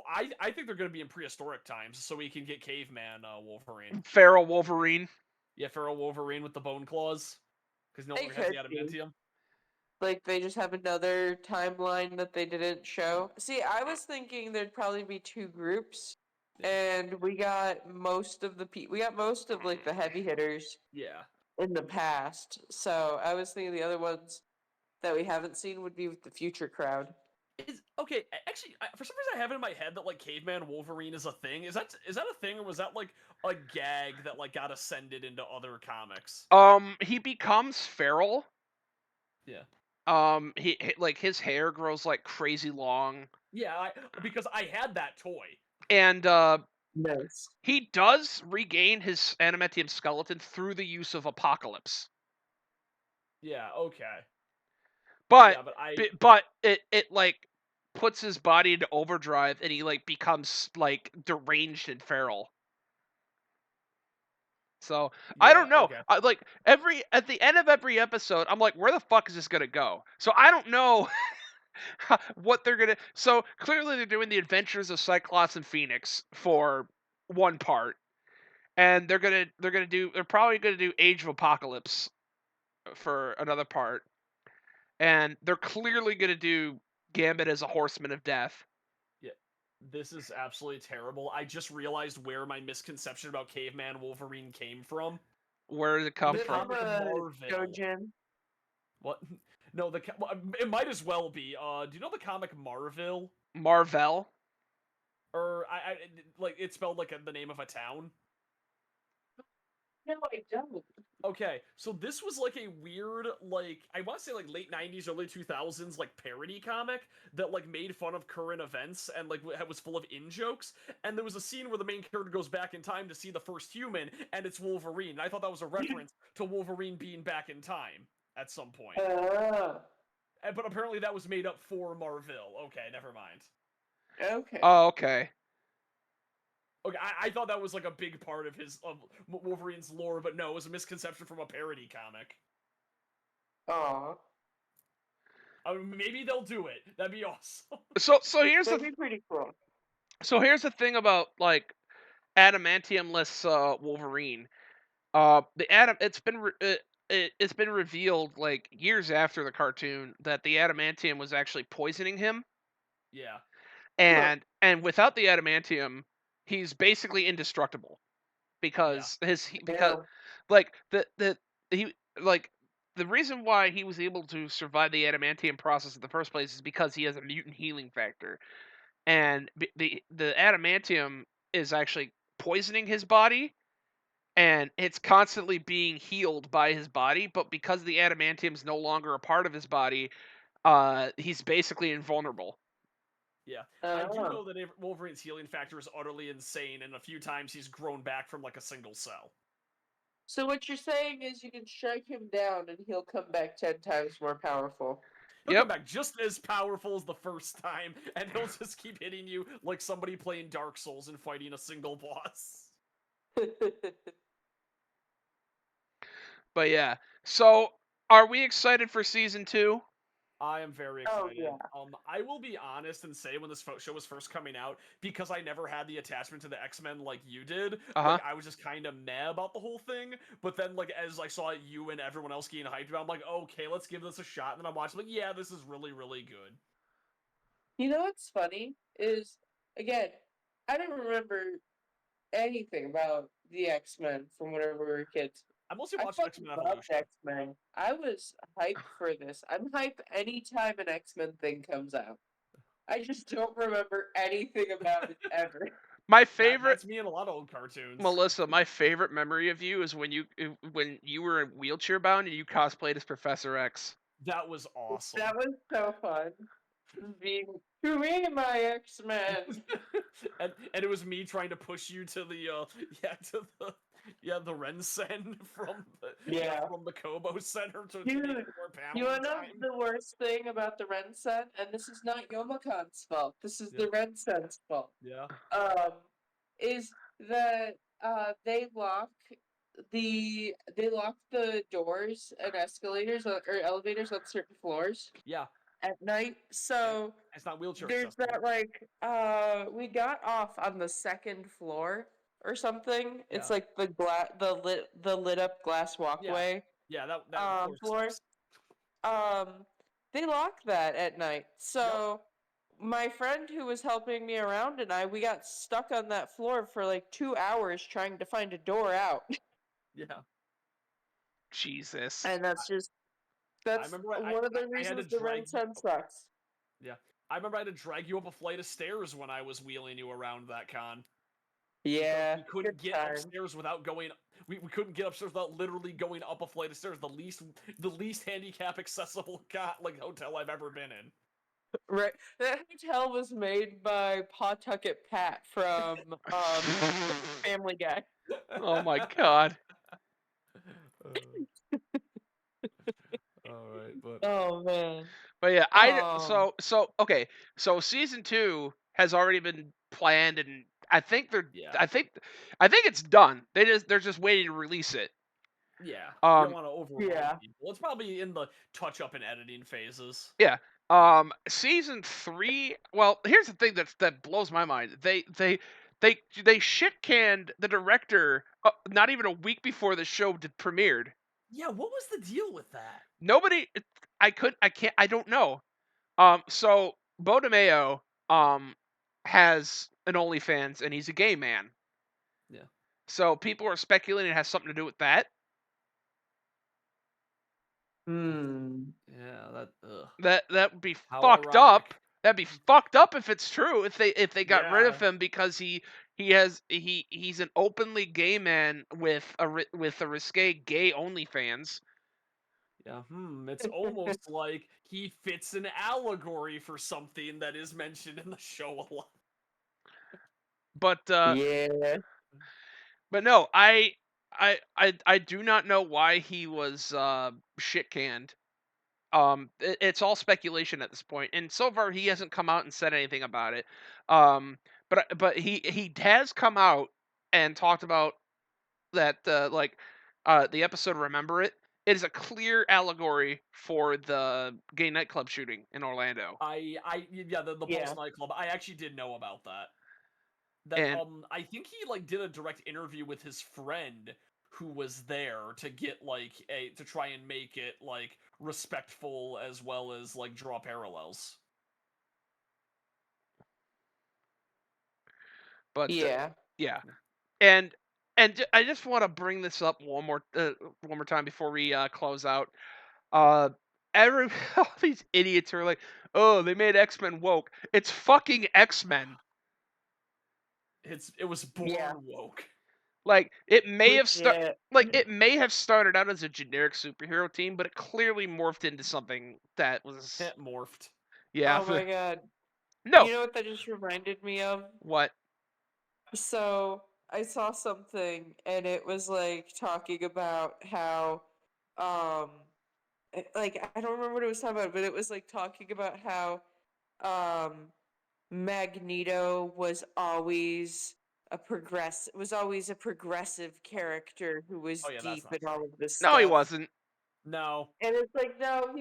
I think they're going to be in prehistoric times, so we can get caveman Wolverine. Feral Wolverine. Yeah, feral Wolverine with the bone claws, because no They longer has the could be. adamantium. Like they just have another timeline that they didn't show. See, I was thinking there'd probably be two groups, Yeah. and we got most of like the heavy hitters Yeah. in the past. So I was thinking the other ones that we haven't seen would be with the future crowd. Is okay. Actually, for some reason, I have it in my head that like caveman Wolverine is a thing. Is that a thing, or was that like a gag that like got ascended into other comics? He becomes feral. Yeah. Like his hair grows like crazy long, Yeah, because I had that toy. and Nice. he does regain his adamantium skeleton through the use of Apocalypse, Yeah. Okay. but Yeah, but but it like puts his body into overdrive, and he like becomes like deranged and feral. So I yeah. don't know. Okay. Like at the end of every episode, I'm like, where the fuck is this gonna go? So I don't know what they're gonna. So clearly they're doing the Adventures of Cyclops and Phoenix for one part, and they're probably gonna do Age of Apocalypse for another part, and they're clearly gonna do Gambit as a Horseman of Death. Yeah. This is absolutely terrible. I just realized where my misconception about caveman Wolverine came from. Where did it Is come The it from? from comic a Marvel. Dojin? What? No, well, it might as well be. Do you know the comic Marvel? Marvel. Or I like it's spelled like the name of a town. No, I don't. Okay, so this was like a weird, like I want to say like late '90s, early 2000s, like parody comic that like made fun of current events and like was full of in jokes. And there was a scene where the main character goes back in time to see the first human, and it's Wolverine. And I thought that was a reference to Wolverine being back in time at some point. Oh, But apparently that was made up for Marvel. Okay, never mind. okay. Oh, okay. Okay, I thought that was like a big part of Wolverine's lore, but no, it was a misconception from a parody comic. Aw. Maybe they'll do it. That'd be awesome. So here's That'd be pretty cool. the thing about like adamantiumless Wolverine. The Adam it's been revealed like years after the cartoon that the adamantium was actually poisoning him, Yeah. Huh. and without the adamantium, he's basically indestructible. because because Yeah. like he like the reason why he was able to survive the adamantium process in the first place is because he has a mutant healing factor, and the adamantium is actually poisoning his body, and it's constantly being healed by his body. But because the adamantium is no longer a part of his body, he's basically invulnerable. Yeah, I do Oh. know that Wolverine's healing factor is utterly insane, and a few times he's grown back from like a single cell. So what you're saying is you can strike him down and he'll come back 10 times more powerful. He'll come Yep. back just as powerful as the first time, and he'll just keep hitting you like somebody playing Dark Souls and fighting a single boss. But yeah. So are we excited for season 2? I am very Oh excited. yeah. I will be honest and say when this show was first coming out, because I never had the attachment to the X-Men like you did, like Uh-huh. I was just kind of meh about the whole thing. But then, like as I saw you and everyone else getting hyped about, I'm like, okay, let's give this a shot. And then I'm watching, like, yeah, this is really, really good. You know what's funny is, again, I don't remember anything about the X-Men from whenever we were kids. I mostly I watched fucking X-Men loved Evolution. X-Men. I was hyped for this. I'm hyped anytime an X-Men thing comes out. I just don't remember anything about it ever. My favorite That's me in a lot of old cartoons. Melissa, my favorite memory of you is when you were wheelchair bound and you cosplayed as Professor X. That was awesome. That was so fun. Being to me, my X-Men. And it was me trying to push you to the the Rensen Yeah. from the Kobo Center to make Dude, more you paneling wanna know time. the worst thing about the Rensen? And this is not Yomakon's fault. This is Yeah, the Rensen's fault. yeah, Um, is that they lock the doors and escalators or elevators on certain floors yeah, at night. yeah. So It's not wheelchair there's accessible. that we got off on the second floor or something. It's Yeah, like the lit up glass yeah, walkway yeah. That floor floor. sucks. Um, they lock that at night. Yep. So my friend who was helping me around and we got stuck on that floor for like 2 hours trying to find a door out. Yeah. Jesus. And I that's remember one of the I had to reasons the drag Ren you. Sun sucks. Yeah, I remember I had to drag you up a flight of stairs when I was wheeling you around that con. Because Yeah, we couldn't good get time. upstairs without going. We couldn't get upstairs without literally going up a flight of stairs. The least handicap accessible hotel I've ever been in. Right, that hotel was made by Pawtucket Pat from Family Guy. Oh my god. All right, but Oh man. But yeah, Um. okay. So season 2 has already been planned, and yeah, I think it's done. They're just waiting to release it. yeah. You don't Um want to overwhelm Yeah. people. It's probably in the touch up and editing phases. yeah. Season 3, well, here's the thing that blows my mind. They shit canned the director not even a week before the show premiered. Yeah, what was the deal with that? Nobody I can't I don't know. So Bo DeMeo has an OnlyFans and he's a gay man. Yeah, So people are speculating it has something to do with that. Hmm. yeah. That That would be how fucked ironic. up. That'd be fucked up if it's true. If they got rid of Yeah, him because he's an openly gay man with with a risque gay OnlyFans. yeah. It's almost like he fits an allegory for something that is mentioned in the show a lot. But Yeah. no, I do not know why he was shit canned. It's all speculation at this point, and so far he hasn't come out and said anything about it. But he has come out and talked about that the episode "Remember It." It is a clear allegory for the gay nightclub shooting in Orlando, Yeah, the Pulse Yeah. nightclub. I actually did know about that. That and I think he like did a direct interview with his friend who was there to get like a to try and make it like respectful as well as like draw parallels. but Yeah. yeah, and And I just want to bring this up one more time before we close out. Every all these idiots are like, "Oh, they made X-Men woke." It's fucking X-Men. It was Yeah, born woke. Like legit. it may have started out as a generic superhero team, but it clearly morphed into something that was It morphed. yeah. Oh my god. No. You know what that just reminded me of? What? So I saw something and it was like talking about how like I don't remember what it was talking about, but it was like talking about how um Magneto was always a progressive character who was Oh yeah, that's deep not in true. all of this No, he stuff. wasn't. No. And it's like, no,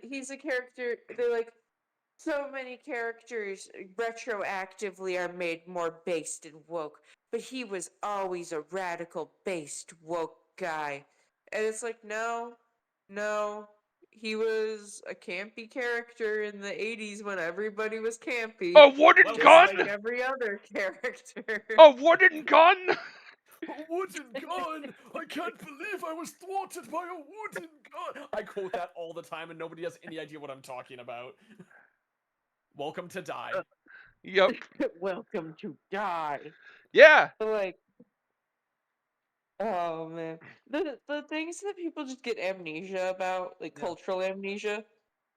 he's a character. They're like, so many characters retroactively are made more based and woke, but he was always a radical based woke guy. And it's like, no, no, he was a campy character in the 80s when everybody was campy, A wooden What was just his like gun. name? every other character. A wooden gun. A wooden gun! I can't believe I was thwarted by a wooden gun! I quote that all the time and nobody has any idea what I'm talking about. Welcome to Die. Yep. Welcome to die. Yeah. Like, oh man, the things that people just get amnesia about, like Yeah. cultural amnesia,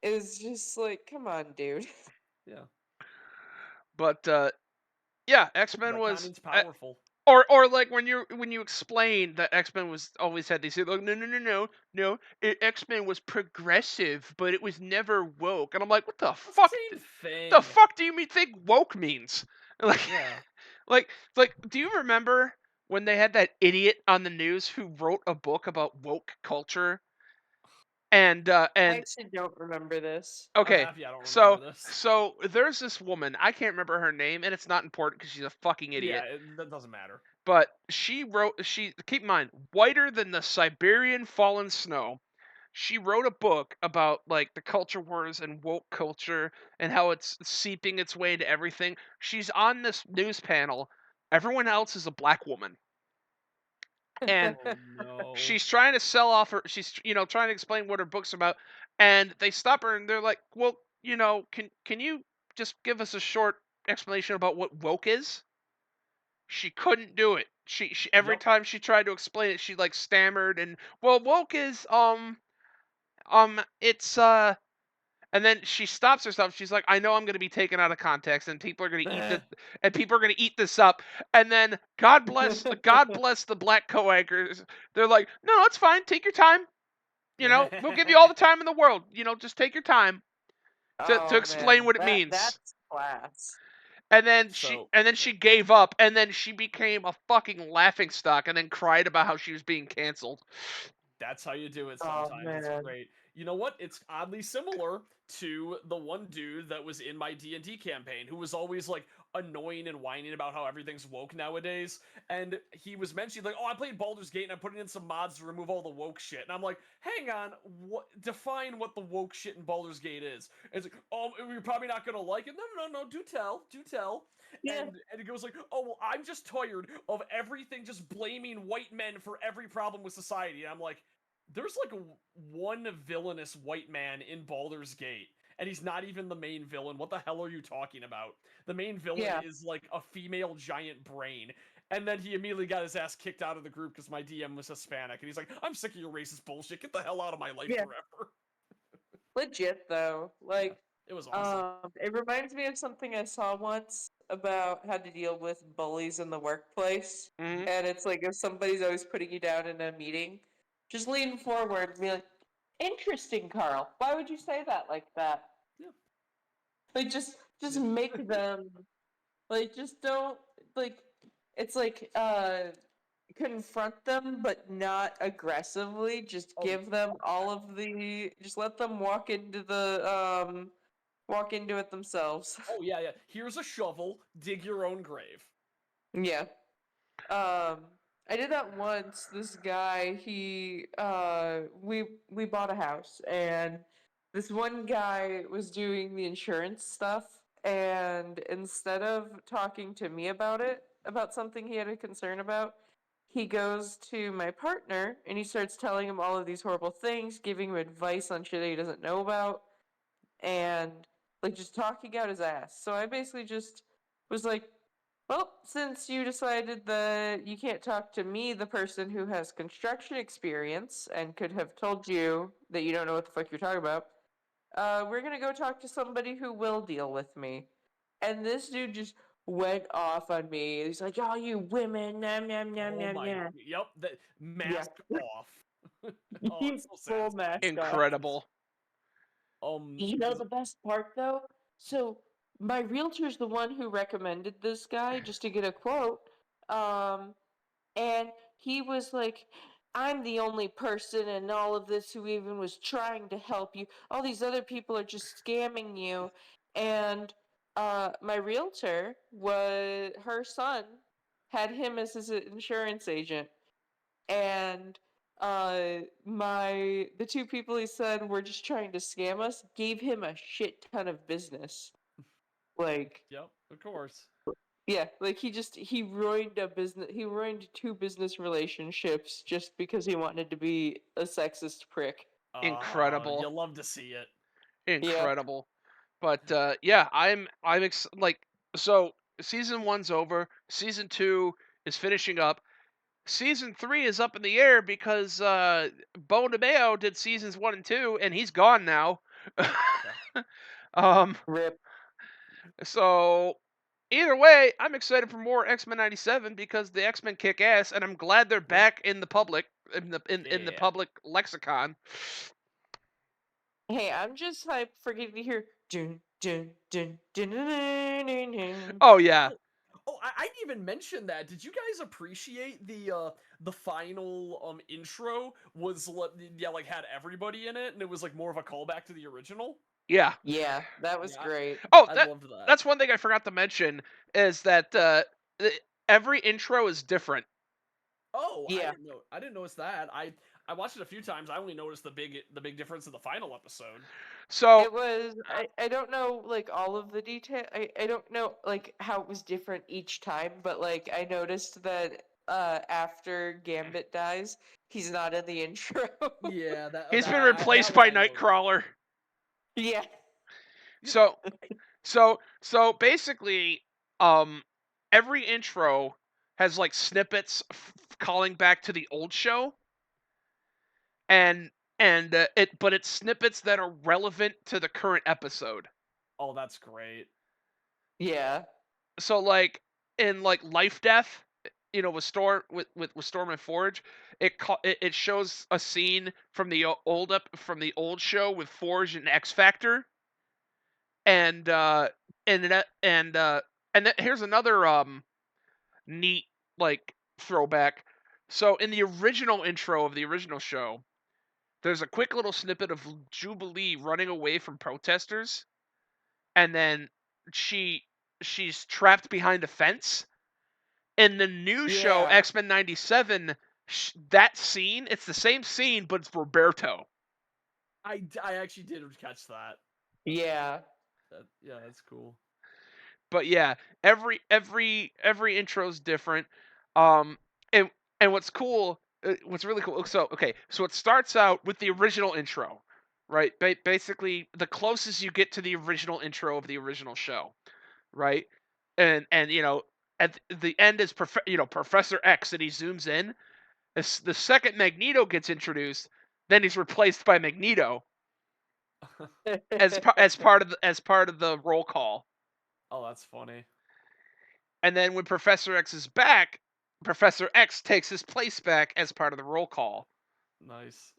is just like, come on, dude. Yeah. But yeah, X-Men was Retconning's powerful. or like when you explain that X-Men was always had these like no X-Men was progressive but it was never woke and I'm like what the That's the fuck same the thing. fuck do you mean think woke means like Yeah. like do you remember when they had that idiot on the news who wrote a book about woke culture I and actually don't remember this. I'm okay, happy I don't remember so this. there's this woman. I can't remember her name, and it's not important because she's a fucking Yeah, idiot. that doesn't matter. But she wrote. She keep in mind, whiter than the Siberian fallen snow. She wrote a book about like the culture wars and woke culture and how it's seeping its way into everything. She's on this news panel. Everyone else is a black woman, and Oh no. she's trying to sell off her she's trying to explain what her book's about and they stop her and they're like well can you just give us a short explanation about what woke is. She couldn't do it. She every Yep. time she tried to explain it she like stammered and well woke is it's and then she stops herself. She's like, I know I'm going to be taken out of context, and people are going to eat this, and people are going to eat this up. And then God bless the black co-anchors. They're like, no, it's fine. Take your time. We'll give you all the time in the world. Just take your time to Oh explain man, what it means. that's class. So And then she gave up, and then she became a fucking laughing stock, and then cried about how she was being canceled. that's how you do it Oh sometimes. It's man. great. You know what? It's oddly similar to the one dude that was in my D&D campaign who was always like annoying and whining about how everything's woke nowadays. And he was mentioning like, "Oh, I played Baldur's Gate and I'm putting in some mods to remove all the woke shit." And I'm like, "Hang on, define what the woke shit in Baldur's Gate is." And it's like, "Oh, you're probably not going to like it." No, do tell. Do tell. Yeah. And it goes like, "Oh, well, I'm just tired of everything just blaming white men for every problem with society." And I'm like, there's like one villainous white man in Baldur's Gate, and he's not even the main villain. What the hell are you talking about? The main villain Yeah. is like a female giant brain. And then he immediately got his ass kicked out of the group because my DM was Hispanic. And he's like, I'm sick of your racist bullshit. Get the hell out of my life Yeah. forever. Legit though. Yeah, Like, it was awesome. it reminds me of something I saw once about how to deal with bullies in the workplace. Hmm. And it's like if somebody's always putting you down in a meeting, just lean forward and be like, interesting, Carl. Why would you say that like that? Yeah. Like just Yeah. make them like just don't like it's like confront them but not aggressively. Just Oh, give them all of the just let them walk into it themselves. oh yeah. Here's a shovel. Dig your own grave. Yeah. I did that once. This guy, we bought a house and this one guy was doing the insurance stuff and instead of talking to me about it, about something he had a concern about, he goes to my partner and he starts telling him all of these horrible things, giving him advice on shit that he doesn't know about, and like just talking out his ass. So I basically just was like, well, since you decided that you can't talk to me, the person who has construction experience and could have told you that you don't know what the fuck you're talking about, we're gonna go talk to somebody who will deal with me. And this dude just went off on me. He's like, "Oh, you women, nom nom nom Oh nom my, nom." yep, that Yeah, mask off. Oh, it's so full satisfying. mask off. Incredible. You know Does the best part though? So my realtor's the one who recommended this guy just to get a quote. Um, and he was like, I'm the only person in all of this who even was trying to help you. All these other people are just scamming you. And my realtor was her son had him as his insurance agent. And the two people he said were just trying to scam us gave him a shit ton of business. Like, Yep, of course. yeah, like he ruined a business. He ruined two business relationships just because he wanted to be a sexist prick. You Incredible. love to see it. Yeah, Incredible. But yeah, like so season 1's over, season 2 is finishing up. Season 3 is up in the air because Bo DeMeo did seasons 1 and 2 and he's gone now. Yeah. um rip. so either way, I'm excited for more X-Men 97 because the X-Men kick ass and I'm glad they're Yeah. back in the public in the Yeah. public lexicon. Hey, I'm just hyped for getting to hear dun dun dun dun dun dun dun. Dun. Oh yeah. Oh, I didn't even mention that. Did you guys appreciate the final intro was yeah, like had everybody in it and it was like more of a callback to the original? Yeah. Yeah, that was Yeah, great. Oh, I loved that. that's one thing I forgot to mention is that every intro is different. Oh, Yeah, I didn't notice that. I watched it a few times. I only noticed the big difference in the final episode. So it was. I don't know like all of the detail. I don't know like how it was different each time, but like I noticed that after Gambit dies, he's not in the intro. Yeah, he's been that replaced one by I noticed. Nightcrawler. Yeah. So so basically, um, every intro has like snippets calling back to the old show, and but it's snippets that are relevant to the current episode. Oh, that's great. Yeah. So like in like Life Death, with with Storm and Forge, it shows a scene from the from the old show with Forge and X Factor, and here's another neat like throwback. So in the original intro of the original show, there's a quick little snippet of Jubilee running away from protesters, and then she she's trapped behind a fence. In the new show Yeah. X-Men 97, that scene, it's the same scene but it's Roberto. I actually did catch that. Yeah. Yeah, that's cool. But yeah, every intro is different. Um, and what's cool, what's really cool. So okay, so it starts out with the original intro, right? Basically, the closest you get to the original intro of the original show, right? And at the end is Professor X, and he zooms in. As the second Magneto gets introduced, then he's replaced by Magneto as part of the roll call. Oh, that's funny. And then when Professor X is back, Professor X takes his place back as part of the roll call. Nice.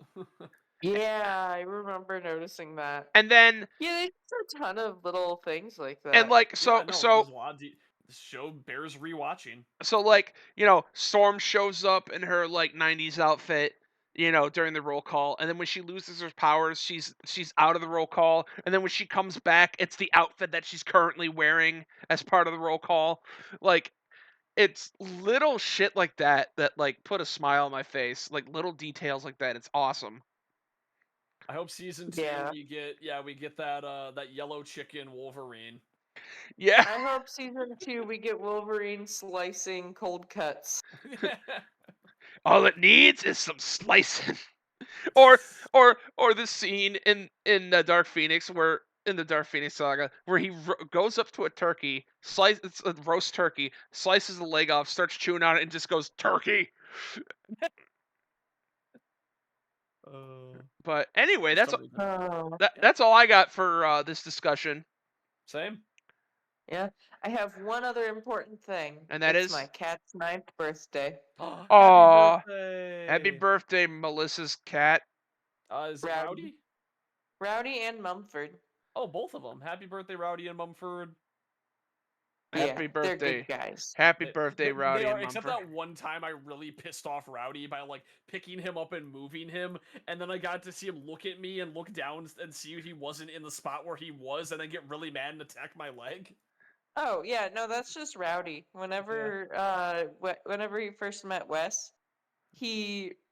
Yeah, I remember noticing that. And then Yeah, there's just a ton of little things like and that. like Yeah, no, there's a lot. The show bears rewatching. so like, Storm shows up in her like 90s outfit, during the roll call, and then when she loses her powers, she's out of the roll call, and then when she comes back, it's the outfit that she's currently wearing as part of the roll call. Like it's little shit like that that like put a smile on my face, like little details like that. It's awesome. I hope season 2 Yeah. we get that that yellow chicken Wolverine. Yeah. I hope season 2 we get Wolverine slicing cold cuts. All it needs is some slicing. or or the scene in the Dark Phoenix where in the Dark Phoenix saga where he goes up to a turkey, it's a roast turkey, slices the leg off, starts chewing on it, and just goes turkey. But anyway, Just something different. Oh, Yeah. that's all I got for this discussion, Same. yeah. I have one other important thing. and that It's is, my cat's 9th birthday. Happy aw, birthday! happy birthday, Melissa's cat. Is it Rowdy. Rowdy? Rowdy and Mumford. Oh, both of them. Happy birthday, Rowdy and Mumford. Yeah, Happy they're good birthday. guys. Happy They, birthday, Rowdy are, and except Mumford. that one time I really pissed off Rowdy by like picking him up and moving him, and then I got to see him look at me and look down and see he wasn't in the spot where he was, and then get really mad and attack my leg. Oh yeah, no, that's just Rowdy. Whenever whenever he first met Wes,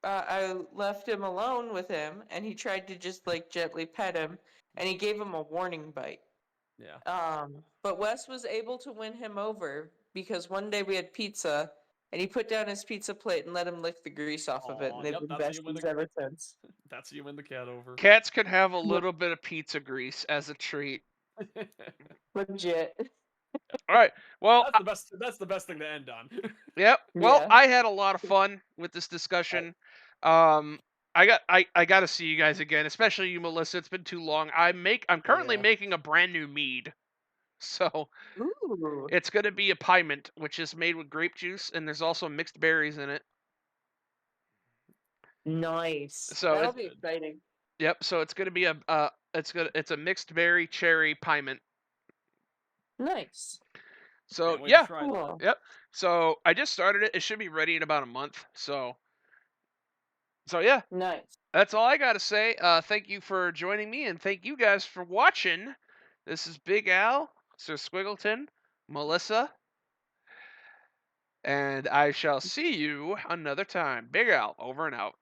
I left him alone with him, and he tried to just like gently pet him, and he gave him a warning bite. Yeah. But Wes was able to win him over because one day we had pizza, and he put down his pizza plate and let him lick the grease off of it, Aw, and they've yep, been that's how you win besties the ever since. that's how you win the cat over. Cats can have a Look, little bit of pizza grease as a treat. legit. All right. Well, That's the best. That's the best thing to end on. yep. Well, Yeah. I had a lot of fun with this discussion. Um, I got to see you guys again, especially you, Melissa. It's been too long. I'm currently Yeah. making a brand new mead, so Ooh, it's gonna be a piment, which is made with grape juice, and there's also mixed berries in it. nice. So That'll it's be exciting. yep. So it's gonna be it's a mixed berry cherry piment. Nice. So Can't wait to yeah. try that. Cool. Yep. So I just started it. It should be ready in about a month. So yeah. Nice. That's all I got to say. Thank you for joining me, and thank you guys for watching. This is Big Al, SirSquiggleton, Melissa, and I shall see you another time. Big Al, over and out.